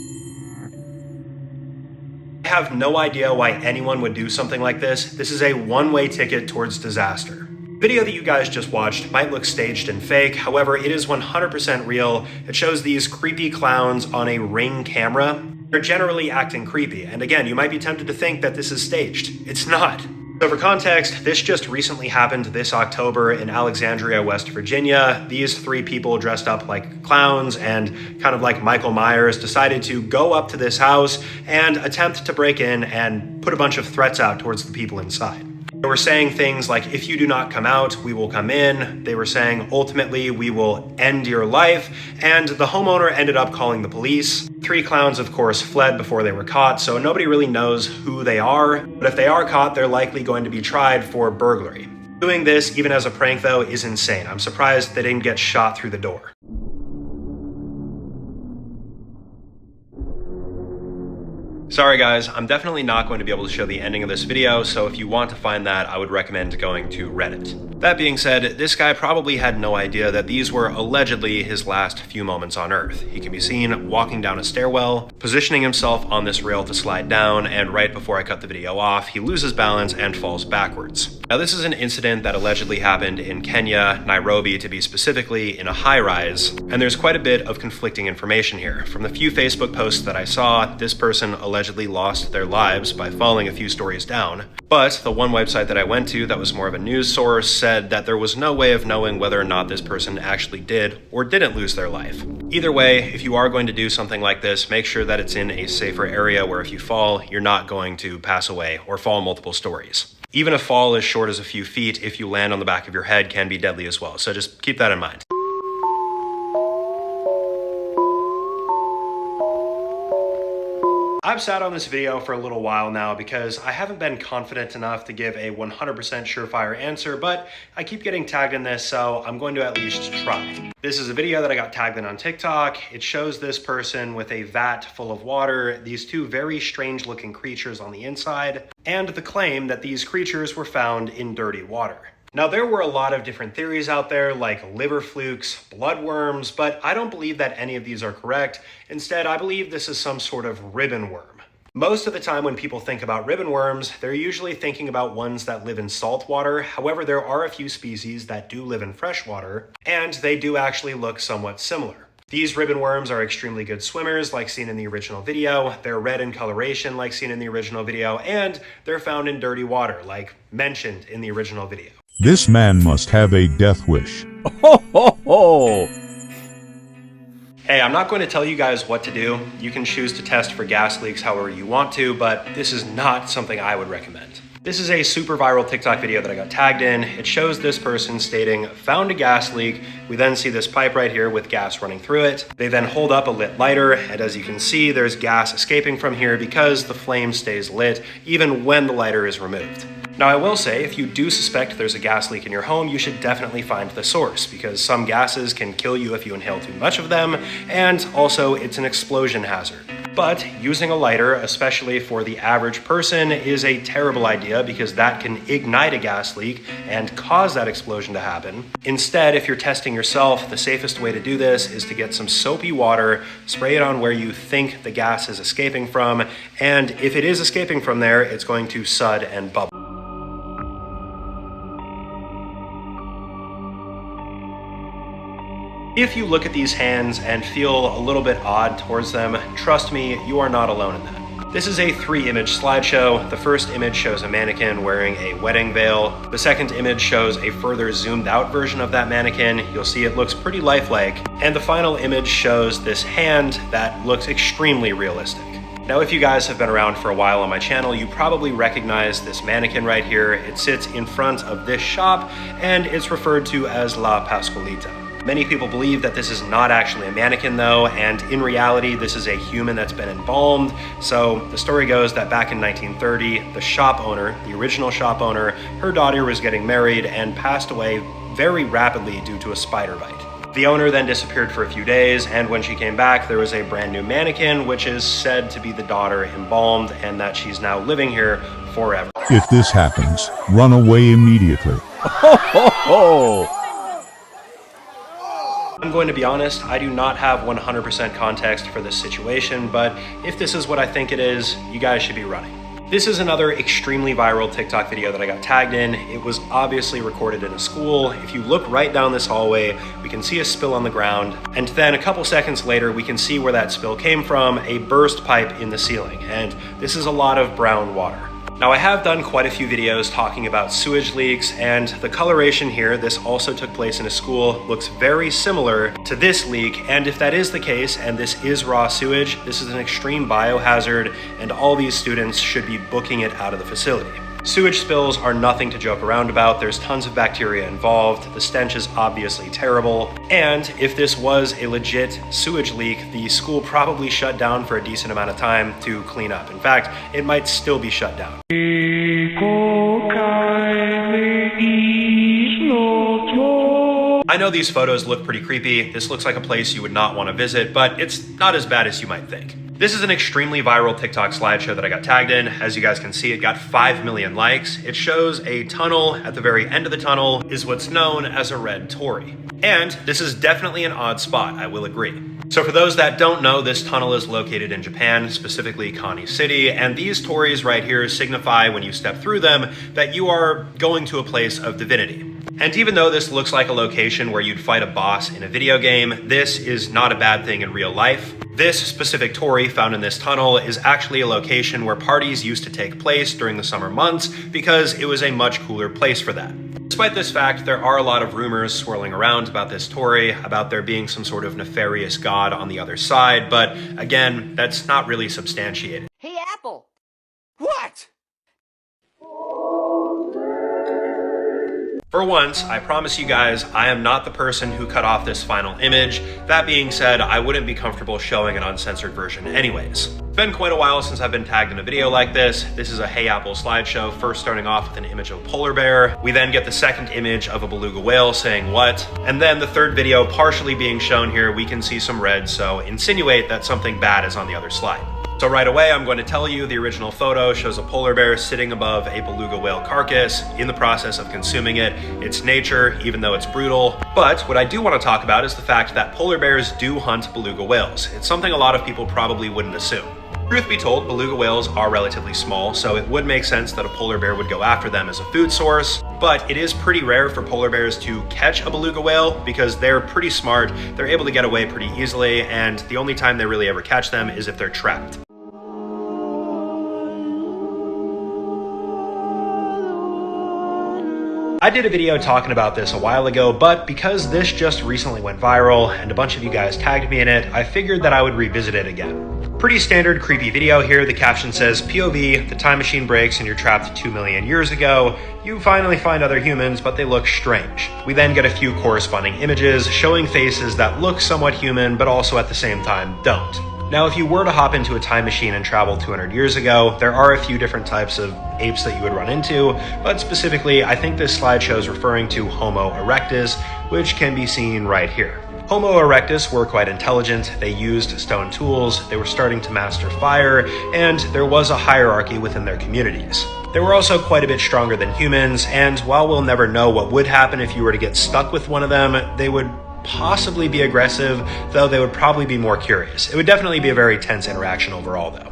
[SPEAKER 2] I have no idea why anyone would do something like this. This is a one-way ticket towards disaster. The video that you guys just watched might look staged and fake, however, it is 100% real. It shows these creepy clowns on a Ring camera. They're generally acting creepy, and again, you might be tempted to think that this is staged. It's not. So for context, this just recently happened this October in Alexandria, West Virginia. These three people dressed up like clowns and kind of like Michael Myers decided to go up to this house and attempt to break in and put a bunch of threats out towards the people inside. They were saying things like, if you do not come out, we will come in. They were saying, ultimately, we will end your life. And the homeowner ended up calling the police. Three clowns, of course, fled before they were caught, so nobody really knows who they are. But if they are caught, they're likely going to be tried for burglary. Doing this, even as a prank, though, is insane. I'm surprised they didn't get shot through the door. Sorry guys, I'm definitely not going to be able to show the ending of this video, so if you want to find that, I would recommend going to Reddit. That being said, this guy probably had no idea that these were allegedly his last few moments on Earth. He can be seen walking down a stairwell, positioning himself on this rail to slide down, and right before I cut the video off, he loses balance and falls backwards. Now this is an incident that allegedly happened in Kenya, Nairobi to be specifically, in a high-rise, and there's quite a bit of conflicting information here. From the few Facebook posts that I saw, this person allegedly lost their lives by falling a few stories down, but the one website that I went to that was more of a news source said that there was no way of knowing whether or not this person actually did or didn't lose their life. Either way, if you are going to do something like this, make sure that it's in a safer area where if you fall, you're not going to pass away or fall multiple stories. Even a fall as short as a few feet, if you land on the back of your head, can be deadly as well, so just keep that in mind. I've sat on this video for a little while now because I haven't been confident enough to give a 100% surefire answer, but I keep getting tagged in this, so I'm going to at least try. This is a video that I got tagged in on TikTok. It shows this person with a vat full of water, these two very strange looking creatures on the inside, and the claim that these creatures were found in dirty water. Now, there were a lot of different theories out there, like liver flukes, bloodworms, but I don't believe that any of these are correct. Instead, I believe this is some sort of ribbon worm. Most of the time when people think about ribbon worms, they're usually thinking about ones that live in salt water. However, there are a few species that do live in fresh water, and they do actually look somewhat similar. These ribbon worms are extremely good swimmers, like seen in the original video. They're red in coloration, like seen in the original video, and they're found in dirty water, like mentioned in the original video.
[SPEAKER 3] This man must have a death wish.
[SPEAKER 1] Ho, ho, ho!
[SPEAKER 2] Hey, I'm not going to tell you guys what to do. You can choose to test for gas leaks however you want to, but this is not something I would recommend. This is a super viral TikTok video that I got tagged in. It shows this person stating, found a gas leak. We then see this pipe right here with gas running through it. They then hold up a lit lighter, and as you can see, there's gas escaping from here because the flame stays lit even when the lighter is removed. Now, I will say, if you do suspect there's a gas leak in your home, you should definitely find the source, because some gases can kill you if you inhale too much of them, and also it's an explosion hazard. But using a lighter, especially for the average person, is a terrible idea because that can ignite a gas leak and cause that explosion to happen. Instead, if you're testing yourself, the safest way to do this is to get some soapy water, spray it on where you think the gas is escaping from, and if it is escaping from there, it's going to sud and bubble. If you look at these hands and feel a little bit odd towards them, trust me, you are not alone in that. This is a 3-image slideshow. The first image shows a mannequin wearing a wedding veil. The second image shows a further zoomed out version of that mannequin. You'll see it looks pretty lifelike. And the final image shows this hand that looks extremely realistic. Now, if you guys have been around for a while on my channel, you probably recognize this mannequin right here. It sits in front of this shop and it's referred to as La Pascualita. Many people believe that this is not actually a mannequin though, and in reality, this is a human that's been embalmed. So the story goes that back in 1930, the shop owner, the original shop owner, her daughter was getting married and passed away very rapidly due to a spider bite. The owner then disappeared for a few days, and when she came back, there was a brand new mannequin, which is said to be the daughter embalmed, and that she's now living here forever.
[SPEAKER 3] If this happens, run away immediately.
[SPEAKER 1] Ho, ho, ho!
[SPEAKER 2] I'm going to be honest, I do not have 100% context for this situation, but if this is what I think it is, you guys should be running. This is another extremely viral TikTok video that I got tagged in. It was obviously recorded in a school. If you look right down this hallway, we can see a spill on the ground. And then a couple seconds later, we can see where that spill came from, a burst pipe in the ceiling. And this is a lot of brown water. Now, I have done quite a few videos talking about sewage leaks, and the coloration here, this also took place in a school, looks very similar to this leak. And if that is the case, and this is raw sewage, this is an extreme biohazard, and all these students should be booking it out of the facility. Sewage spills are nothing to joke around about. There's tons of bacteria involved. The stench is obviously terrible. And if this was a legit sewage leak, the school probably shut down for a decent amount of time to clean up. In fact, it might still be shut down. I know these photos look pretty creepy. This looks like a place you would not want to visit, but it's not as bad as you might think. This is an extremely viral TikTok slideshow that I got tagged in. As you guys can see, it got 5 million likes. It shows a tunnel. At the very end of the tunnel is what's known as a red torii. And this is definitely an odd spot, I will agree. So for those that don't know, this tunnel is located in Japan, specifically Kani City, and these tories right here signify when you step through them that you are going to a place of divinity. And even though this looks like a location where you'd fight a boss in a video game, this is not a bad thing in real life. This specific torii found in this tunnel is actually a location where parties used to take place during the summer months because it was a much cooler place for that. Despite this fact, there are a lot of rumors swirling around about this torii, about there being some sort of nefarious god on the other side, but again, that's not really substantiated.
[SPEAKER 10] Hey, Apple!
[SPEAKER 7] What?
[SPEAKER 2] For once, I promise you guys, I am not the person who cut off this final image. That being said, I wouldn't be comfortable showing an uncensored version anyways. It's been quite a while since I've been tagged in a video like this. This is a Hey Apple slideshow, first starting off with an image of a polar bear. We then get the second image of a beluga whale saying what? And then the third video partially being shown here, we can see some red, so insinuate that something bad is on the other slide. So right away, I'm going to tell you the original photo shows a polar bear sitting above a beluga whale carcass in the process of consuming it. It's nature, even though it's brutal. But what I do want to talk about is the fact that polar bears do hunt beluga whales. It's something a lot of people probably wouldn't assume. Truth be told, beluga whales are relatively small, so it would make sense that a polar bear would go after them as a food source. But it is pretty rare for polar bears to catch a beluga whale because they're pretty smart, they're able to get away pretty easily, and the only time they really ever catch them is if they're trapped. I did a video talking about this a while ago, but because this just recently went viral and a bunch of you guys tagged me in it, I figured that I would revisit it again. Pretty standard creepy video here. The caption says, POV, the time machine breaks and you're trapped 2 million years ago. You finally find other humans, but they look strange. We then get a few corresponding images showing faces that look somewhat human, but also at the same time don't. Now, if you were to hop into a time machine and travel 200 years ago, there are a few different types of apes that you would run into, but specifically, I think this slideshow is referring to Homo erectus, which can be seen right here. Homo erectus were quite intelligent, they used stone tools, they were starting to master fire, and there was a hierarchy within their communities. They were also quite a bit stronger than humans, and while we'll never know what would happen if you were to get stuck with one of them, they would possibly be aggressive, though they would probably be more curious. It would definitely be a very tense interaction overall, though.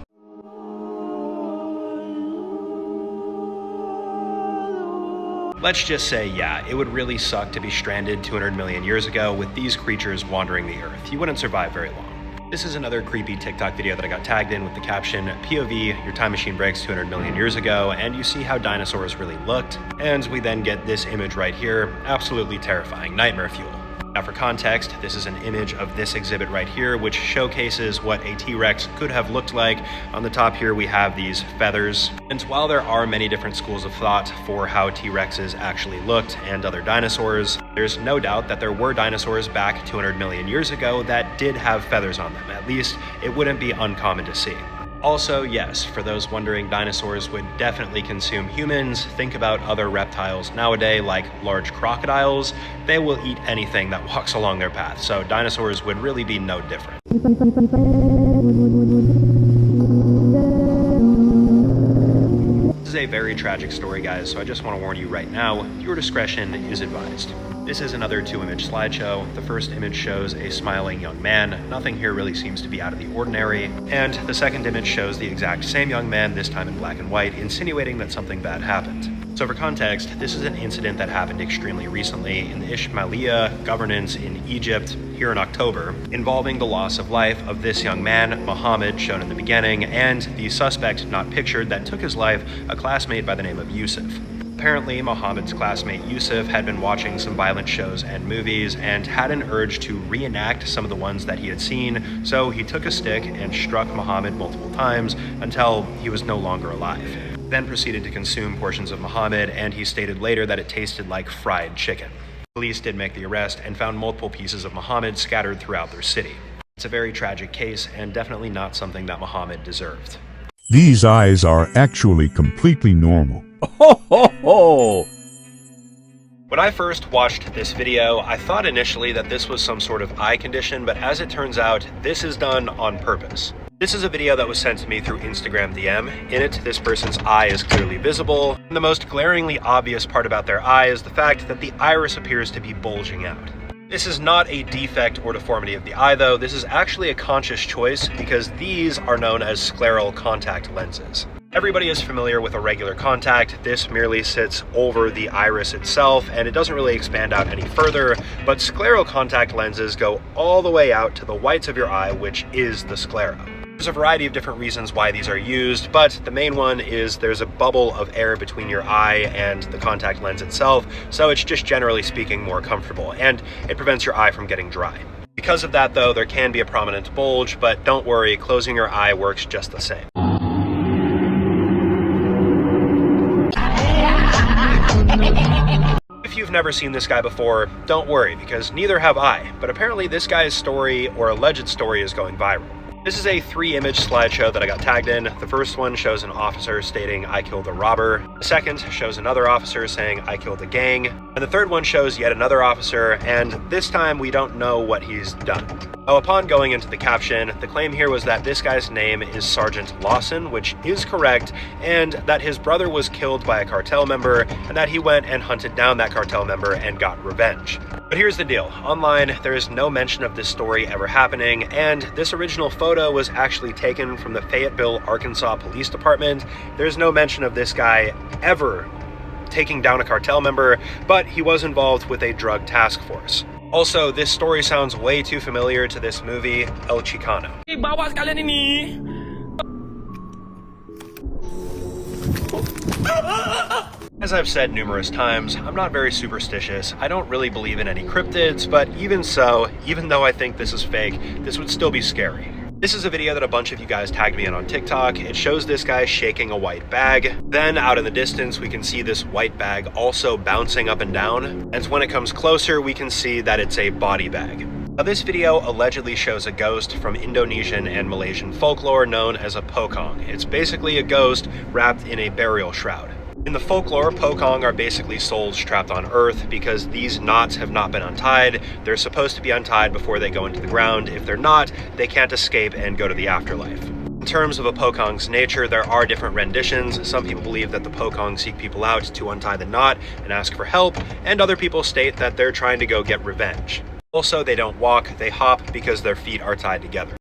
[SPEAKER 2] Let's just say, yeah, it would really suck to be stranded 200 million years ago with these creatures wandering the earth. You wouldn't survive very long. This is another creepy TikTok video that I got tagged in with the caption, POV, your time machine breaks 200 million years ago, and you see how dinosaurs really looked. And we then get this image right here, absolutely terrifying, nightmare fuel. Now for context, this is an image of this exhibit right here, which showcases what a T-Rex could have looked like. On the top here, we have these feathers. And while there are many different schools of thought for how T-Rexes actually looked and other dinosaurs, there's no doubt that there were dinosaurs back 200 million years ago that did have feathers on them. At least it wouldn't be uncommon to see. Also, yes, for those wondering, dinosaurs would definitely consume humans. Think about other reptiles nowadays, like large crocodiles. They will eat anything that walks along their path, so dinosaurs would really be no different. This is a very tragic story, guys, so I just want to warn you right now, your discretion is advised. This is another 2-image slideshow. The first image shows a smiling young man. Nothing here really seems to be out of the ordinary. And the second image shows the exact same young man, this time in black and white, insinuating that something bad happened. So for context, this is an incident that happened extremely recently in the Ismailia governance in Egypt here in October, involving the loss of life of this young man, Muhammad, shown in the beginning, and the suspect not pictured that took his life, a classmate by the name of Yusuf. Apparently, Muhammad's classmate Yusuf had been watching some violent shows and movies and had an urge to reenact some of the ones that he had seen, so he took a stick and struck Muhammad multiple times until he was no longer alive. Then proceeded to consume portions of Muhammad, and he stated later that it tasted like fried chicken. Police did make the arrest and found multiple pieces of Muhammad scattered throughout their city. It's a very tragic case and definitely not something that Muhammad deserved.
[SPEAKER 3] These eyes are actually completely normal.
[SPEAKER 1] Ho, ho, ho!
[SPEAKER 2] When I first watched this video, I thought initially that this was some sort of eye condition, but as it turns out, this is done on purpose. This is a video that was sent to me through Instagram DM. In it, this person's eye is clearly visible, and the most glaringly obvious part about their eye is the fact that the iris appears to be bulging out. This is not a defect or deformity of the eye, though. This is actually a conscious choice because these are known as scleral contact lenses. Everybody is familiar with a regular contact. This merely sits over the iris itself, and it doesn't really expand out any further, but scleral contact lenses go all the way out to the whites of your eye, which is the sclera. There's a variety of different reasons why these are used, but the main one is there's a bubble of air between your eye and the contact lens itself, so it's just generally speaking more comfortable, and it prevents your eye from getting dry. Because of that, though, there can be a prominent bulge, but don't worry, closing your eye works just the same. If you've never seen this guy before, don't worry, because neither have I, but apparently this guy's story, or alleged story, is going viral. This is a 3-image slideshow that I got tagged in. The first one shows an officer stating, "I killed a robber." The second shows another officer saying, "I killed a gang." And the third one shows yet another officer, and this time we don't know what he's done. Now, upon going into the caption, the claim here was that this guy's name is Sergeant Lawson, which is correct, and that his brother was killed by a cartel member, and that he went and hunted down that cartel member and got revenge. But here's the deal. Online, there is no mention of this story ever happening, and this original photo was actually taken from the Fayetteville, Arkansas Police Department. There's no mention of this guy ever taking down a cartel member, but he was involved with a drug task force. Also, this story sounds way too familiar to this movie, El Chicano. As I've said numerous times, I'm not very superstitious. I don't really believe in any cryptids, but even so, even though I think this is fake, this would still be scary. This is a video that a bunch of you guys tagged me in on TikTok. It shows this guy shaking a white bag. Then out in the distance, we can see this white bag also bouncing up and down. And when it comes closer, we can see that it's a body bag. Now, this video allegedly shows a ghost from Indonesian and Malaysian folklore known as a pokong. It's basically a ghost wrapped in a burial shroud. In the folklore, pokong are basically souls trapped on Earth because these knots have not been untied. They're supposed to be untied before they go into the ground. If they're not, they can't escape and go to the afterlife. In terms of a pokong's nature, there are different renditions. Some people believe that the pokong seek people out to untie the knot and ask for help, and other people state that they're trying to go get revenge. Also, they don't walk, they hop because their feet are tied together.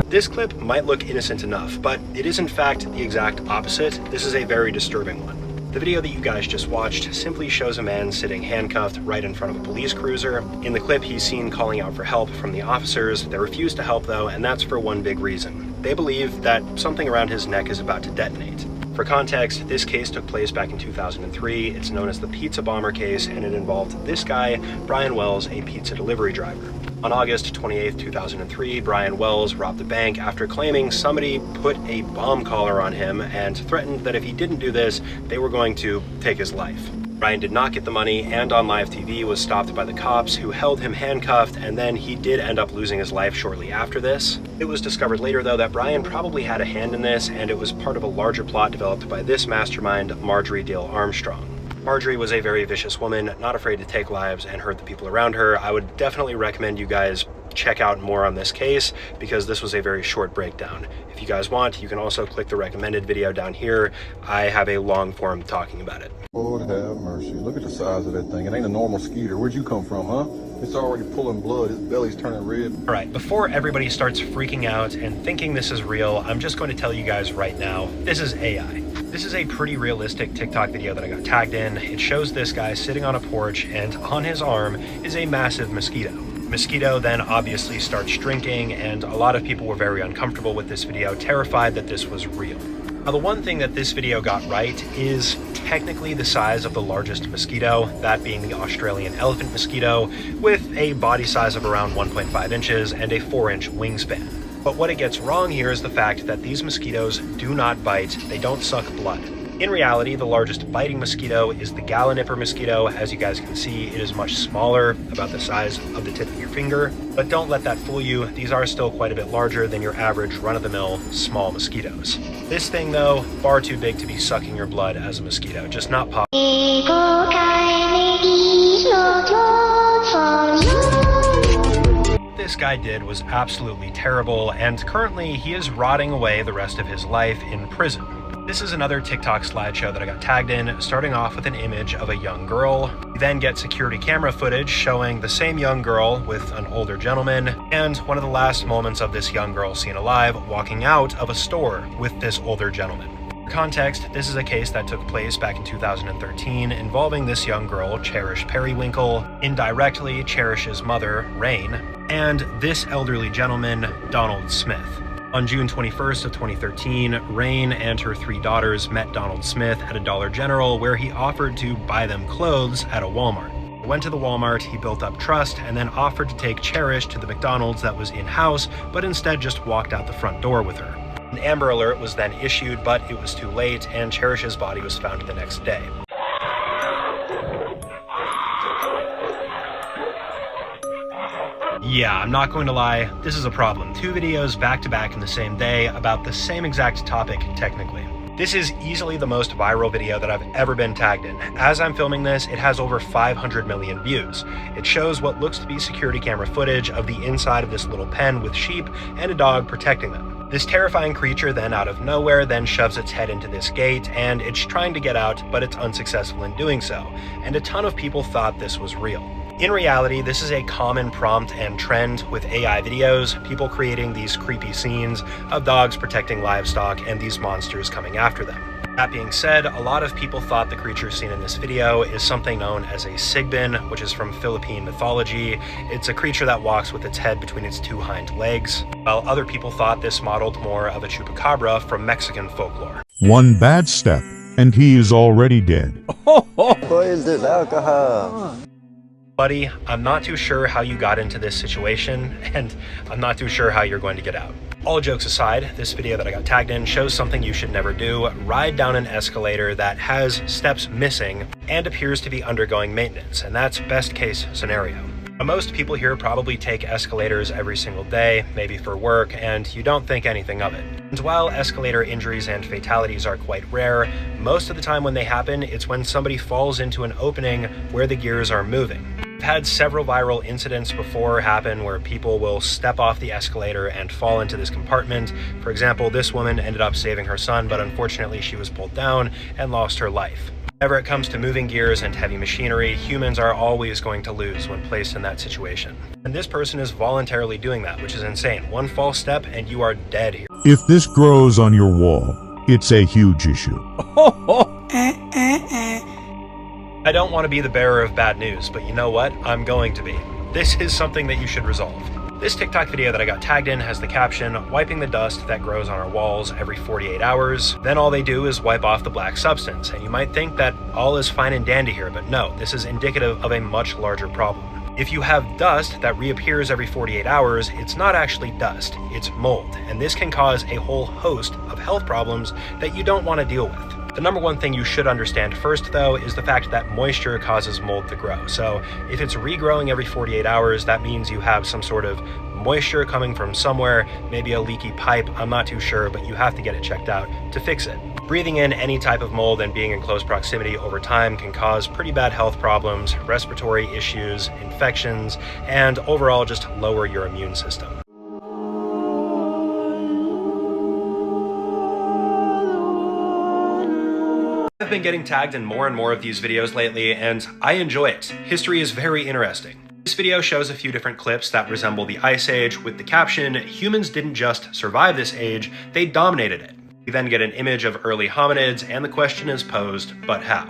[SPEAKER 2] This clip might look innocent enough, but it is in fact the exact opposite. This is a very disturbing one. The video that you guys just watched simply shows a man sitting handcuffed right in front of a police cruiser. In the clip, he's seen calling out for help from the officers. They refuse to help though, and that's for one big reason. They believe that something around his neck is about to detonate. For context, this case took place back in 2003. It's known as the Pizza Bomber case, and it involved this guy, Brian Wells, a pizza delivery driver. On August 28, 2003, Brian Wells robbed the bank after claiming somebody put a bomb collar on him and threatened that if he didn't do this, they were going to take his life. Brian did not get the money, and on live TV was stopped by the cops who held him handcuffed, and then he did end up losing his life shortly after this. It was discovered later though that Brian probably had a hand in this, and it was part of a larger plot developed by this mastermind, Marjorie Dale Armstrong. Marjorie was a very vicious woman, not afraid to take lives and hurt the people around her. I would definitely recommend you guys check out more on this case because this was a very short breakdown. If you guys want, you can also click the recommended video down here. I have a long form talking about it.
[SPEAKER 10] Lord have mercy. Look at the size of that thing. It ain't a normal skeeter. Where'd you come from, huh? It's already pulling blood. His belly's turning red.
[SPEAKER 2] All right, before everybody starts freaking out and thinking this is real, I'm just going to tell you guys right now, this is AI. This is a pretty realistic TikTok video that I got tagged in. It shows this guy sitting on a porch, and on his arm is a massive mosquito. Mosquito then obviously starts drinking, and a lot of people were very uncomfortable with this video, terrified that this was real. Now, the one thing that this video got right is technically the size of the largest mosquito, that being the Australian elephant mosquito, with a body size of around 1.5 inches and a 4-inch wingspan. But what it gets wrong here is the fact that these mosquitoes do not bite, they don't suck blood. In reality, the largest biting mosquito is the gallinippar mosquito. As you guys can see, it is much smaller, about the size of the tip of your finger. But don't let that fool you, these are still quite a bit larger than your average run-of-the-mill small mosquitoes. This thing though, far too big to be sucking your blood as a mosquito, just not possible. What this guy did was absolutely terrible, and currently he is rotting away the rest of his life in prison. This is another TikTok slideshow that I got tagged in, starting off with an image of a young girl. You then get security camera footage showing the same young girl with an older gentleman, and one of the last moments of this young girl seen alive walking out of a store with this older gentleman. For context, this is a case that took place back in 2013 involving this young girl, Cherish Periwinkle, indirectly Cherish's mother, Rain, and this elderly gentleman, Donald Smith. On June 21st of 2013, Rain and her 3 daughters met Donald Smith at a Dollar General where he offered to buy them clothes at a Walmart. They went to the Walmart, he built up trust, and then offered to take Cherish to the McDonald's that was in-house, but instead just walked out the front door with her. An Amber Alert was then issued, but it was too late, and Cherish's body was found the next day. Yeah, I'm not going to lie, this is a problem. 2 videos back to back in the same day about the same exact topic, technically. This is easily the most viral video that I've ever been tagged in. As I'm filming this, it has over 500 million views. It shows what looks to be security camera footage of the inside of this little pen with sheep and a dog protecting them. This terrifying creature then out of nowhere then shoves its head into this gate, and it's trying to get out, but it's unsuccessful in doing so. And a ton of people thought this was real. In reality, this is a common prompt and trend with AI videos, people creating these creepy scenes of dogs protecting livestock and these monsters coming after them. That being said, a lot of people thought the creature seen in this video is something known as a sigbin, which is from Philippine mythology. It's a creature that walks with its head between its two hind legs, while other people thought this modeled more of a chupacabra from Mexican folklore.
[SPEAKER 3] One bad step, and he is already dead.
[SPEAKER 6] Boys, there's alcohol.
[SPEAKER 2] Buddy, I'm not too sure how you got into this situation, and I'm not too sure how you're going to get out. All jokes aside, this video that I got tagged in shows something you should never do: ride down an escalator that has steps missing and appears to be undergoing maintenance, and that's best case scenario. Now, most people here probably take escalators every single day, maybe for work, and you don't think anything of it. And while escalator injuries and fatalities are quite rare, most of the time when they happen, it's when somebody falls into an opening where the gears are moving. I've had several viral incidents before happen where people will step off the escalator and fall into this compartment. For example, this woman ended up saving her son, but unfortunately she was pulled down and lost her life. Whenever it comes to moving gears and heavy machinery, humans are always going to lose when placed in that situation. And this person is voluntarily doing that, which is insane. One false step and you are dead here.
[SPEAKER 3] If this grows on your wall, it's a huge issue.
[SPEAKER 2] I don't want to be the bearer of bad news, but you know what? I'm going to be. This is something that you should resolve. This TikTok video that I got tagged in has the caption, "Wiping the dust that grows on our walls every 48 hours. Then all they do is wipe off the black substance." And you might think that all is fine and dandy here, but no, this is indicative of a much larger problem. If you have dust that reappears every 48 hours, it's not actually dust, it's mold. And this can cause a whole host of health problems that you don't want to deal with. The number one thing you should understand first, though, is the fact that moisture causes mold to grow. So if it's regrowing every 48 hours, that means you have some sort of moisture coming from somewhere, maybe a leaky pipe, I'm not too sure, but you have to get it checked out to fix it. Breathing in any type of mold and being in close proximity over time can cause pretty bad health problems, respiratory issues, infections, and overall just lower your immune system. I've been getting tagged in more and more of these videos lately, and I enjoy it. History is very interesting. This video shows a few different clips that resemble the Ice Age with the caption, "Humans didn't just survive this age, they dominated it." We then get an image of early hominids, and the question is posed, but how?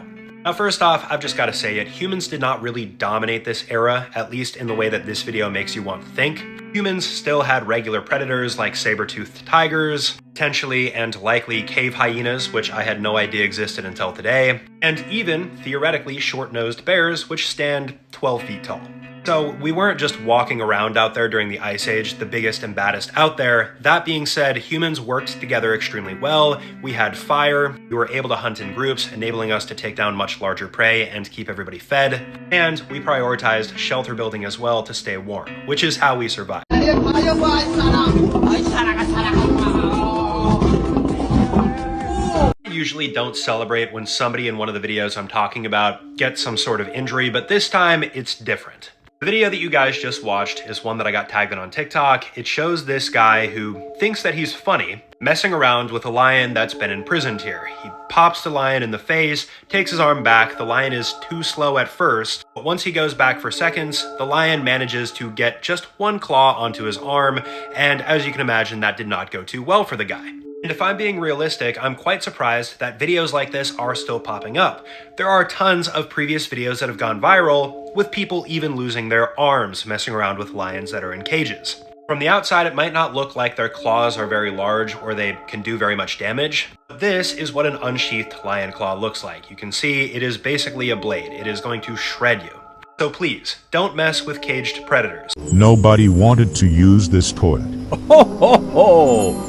[SPEAKER 2] Now first off, I've just got to say it, humans did not really dominate this era, at least in the way that this video makes you want to think. Humans still had regular predators like saber-toothed tigers, potentially and likely cave hyenas, which I had no idea existed until today, and even, theoretically, short-nosed bears, which stand 12 feet tall. So we weren't just walking around out there during the Ice Age, the biggest and baddest out there. That being said, humans worked together extremely well. We had fire, we were able to hunt in groups, enabling us to take down much larger prey and keep everybody fed. And we prioritized shelter building as well to stay warm, which is how we survived. I usually don't celebrate when somebody in one of the videos I'm talking about gets some sort of injury, but this time it's different. The video that you guys just watched is one that I got tagged in on TikTok. It shows this guy who thinks that he's funny, messing around with a lion that's been imprisoned here. He pops the lion in the face, takes his arm back. The lion is too slow at first, but once he goes back for seconds, the lion manages to get just one claw onto his arm, and as you can imagine, that did not go too well for the guy. And if I'm being realistic, I'm quite surprised that videos like this are still popping up. There are tons of previous videos that have gone viral, with people even losing their arms messing around with lions that are in cages. From the outside, it might not look like their claws are very large or they can do very much damage. But this is what an unsheathed lion claw looks like. You can see it is basically a blade. It is going to shred you. So please, don't mess with caged predators.
[SPEAKER 3] Nobody wanted to use this toilet.
[SPEAKER 1] Ho, ho, ho!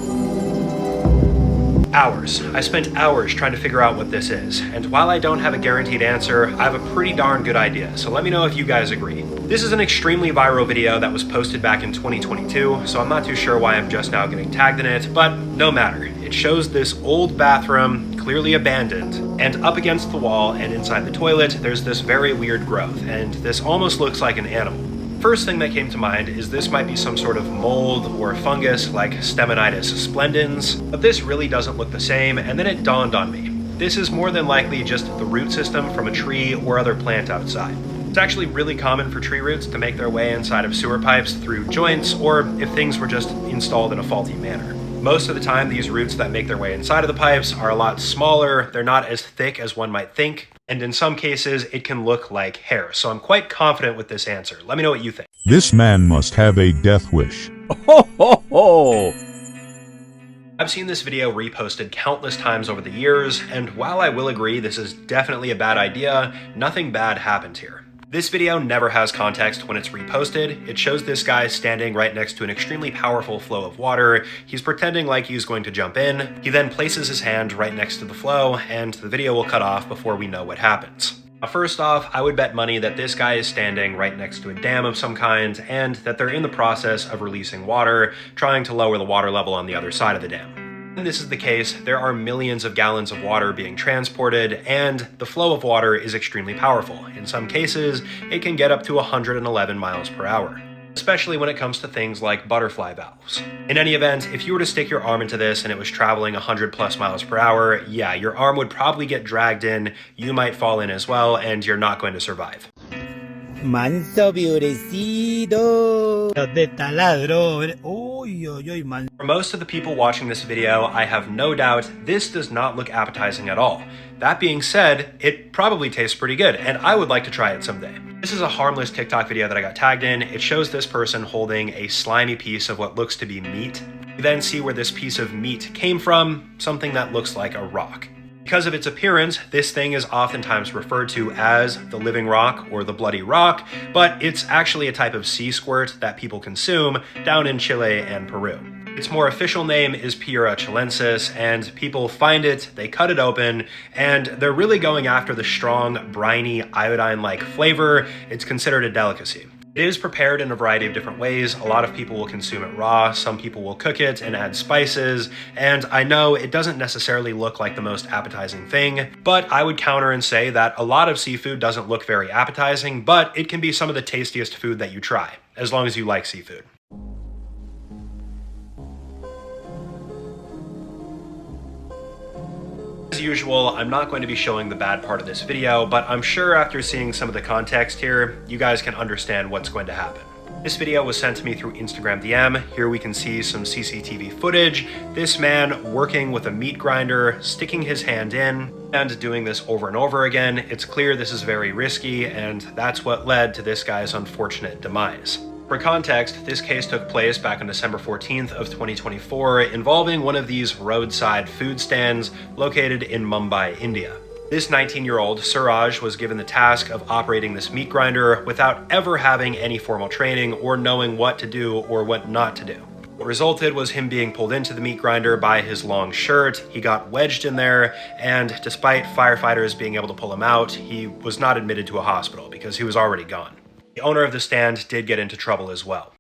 [SPEAKER 2] Hours. I spent hours trying to figure out what this is, and while I don't have a guaranteed answer, I have a pretty darn good idea, so let me know if you guys agree. This is an extremely viral video that was posted back in 2022, so I'm not too sure why I'm just now getting tagged in it, but no matter. It shows this old bathroom, clearly abandoned, and up against the wall and inside the toilet, there's this very weird growth, and this almost looks like an animal. First thing that came to mind is this might be some sort of mold or fungus like Stemonitis splendens, but this really doesn't look the same, and then it dawned on me. This is more than likely just the root system from a tree or other plant outside. It's actually really common for tree roots to make their way inside of sewer pipes through joints, or if things were just installed in a faulty manner. Most of the time, these roots that make their way inside of the pipes are a lot smaller, they're not as thick as one might think, and in some cases, it can look like hair. So I'm quite confident with this answer. Let me know what you think.
[SPEAKER 3] This man must have a death wish.
[SPEAKER 1] Ho, ho, ho!
[SPEAKER 2] I've seen this video reposted countless times over the years, and while I will agree this is definitely a bad idea, nothing bad happened here. This video never has context when it's reposted. It shows this guy standing right next to an extremely powerful flow of water. He's pretending like he's going to jump in. He then places his hand right next to the flow, and the video will cut off before we know what happens. Now, first off, I would bet money that this guy is standing right next to a dam of some kind, and that they're in the process of releasing water, trying to lower the water level on the other side of the dam. When this is the case, there are millions of gallons of water being transported, and the flow of water is extremely powerful. In some cases, it can get up to 111 miles per hour, especially when it comes to things like butterfly valves. In any event, if you were to stick your arm into this and it was traveling 100 plus miles per hour, yeah, your arm would probably get dragged in, you might fall in as well, and you're not going to survive.
[SPEAKER 11] Manso violecido de taladro.
[SPEAKER 2] For most of the people watching this video, I have no doubt this does not look appetizing at all. That being said, it probably tastes pretty good, and I would like to try it someday. This is a harmless TikTok video that I got tagged in. It shows this person holding a slimy piece of what looks to be meat. You then see where this piece of meat came from, something that looks like a rock. Because of its appearance, this thing is oftentimes referred to as the living rock or the bloody rock, but it's actually a type of sea squirt that people consume down in Chile and Peru. Its more official name is Piura chilensis, and people find it, they cut it open, and they're really going after the strong, briny, iodine-like flavor. It's considered a delicacy. It is prepared in a variety of different ways. A lot of people will consume it raw, some people will cook it and add spices, and I know it doesn't necessarily look like the most appetizing thing, but I would counter and say that a lot of seafood doesn't look very appetizing, but it can be some of the tastiest food that you try, as long as you like seafood. As usual, I'm not going to be showing the bad part of this video, but I'm sure after seeing some of the context here, you guys can understand what's going to happen. This video was sent to me through Instagram DM. Here we can see some CCTV footage. This man working with a meat grinder, sticking his hand in, and doing this over and over again. It's clear this is very risky, and that's what led to this guy's unfortunate demise. For context, this case took place back on December 14th of 2024, involving one of these roadside food stands located in Mumbai, India. This 19-year-old, Suraj, was given the task of operating this meat grinder without ever having any formal training or knowing what to do or what not to do. What resulted was him being pulled into the meat grinder by his long shirt. He got wedged in there, and despite firefighters being able to pull him out, he was not admitted to a hospital because he was already gone. The owner of the stand did get into trouble as well.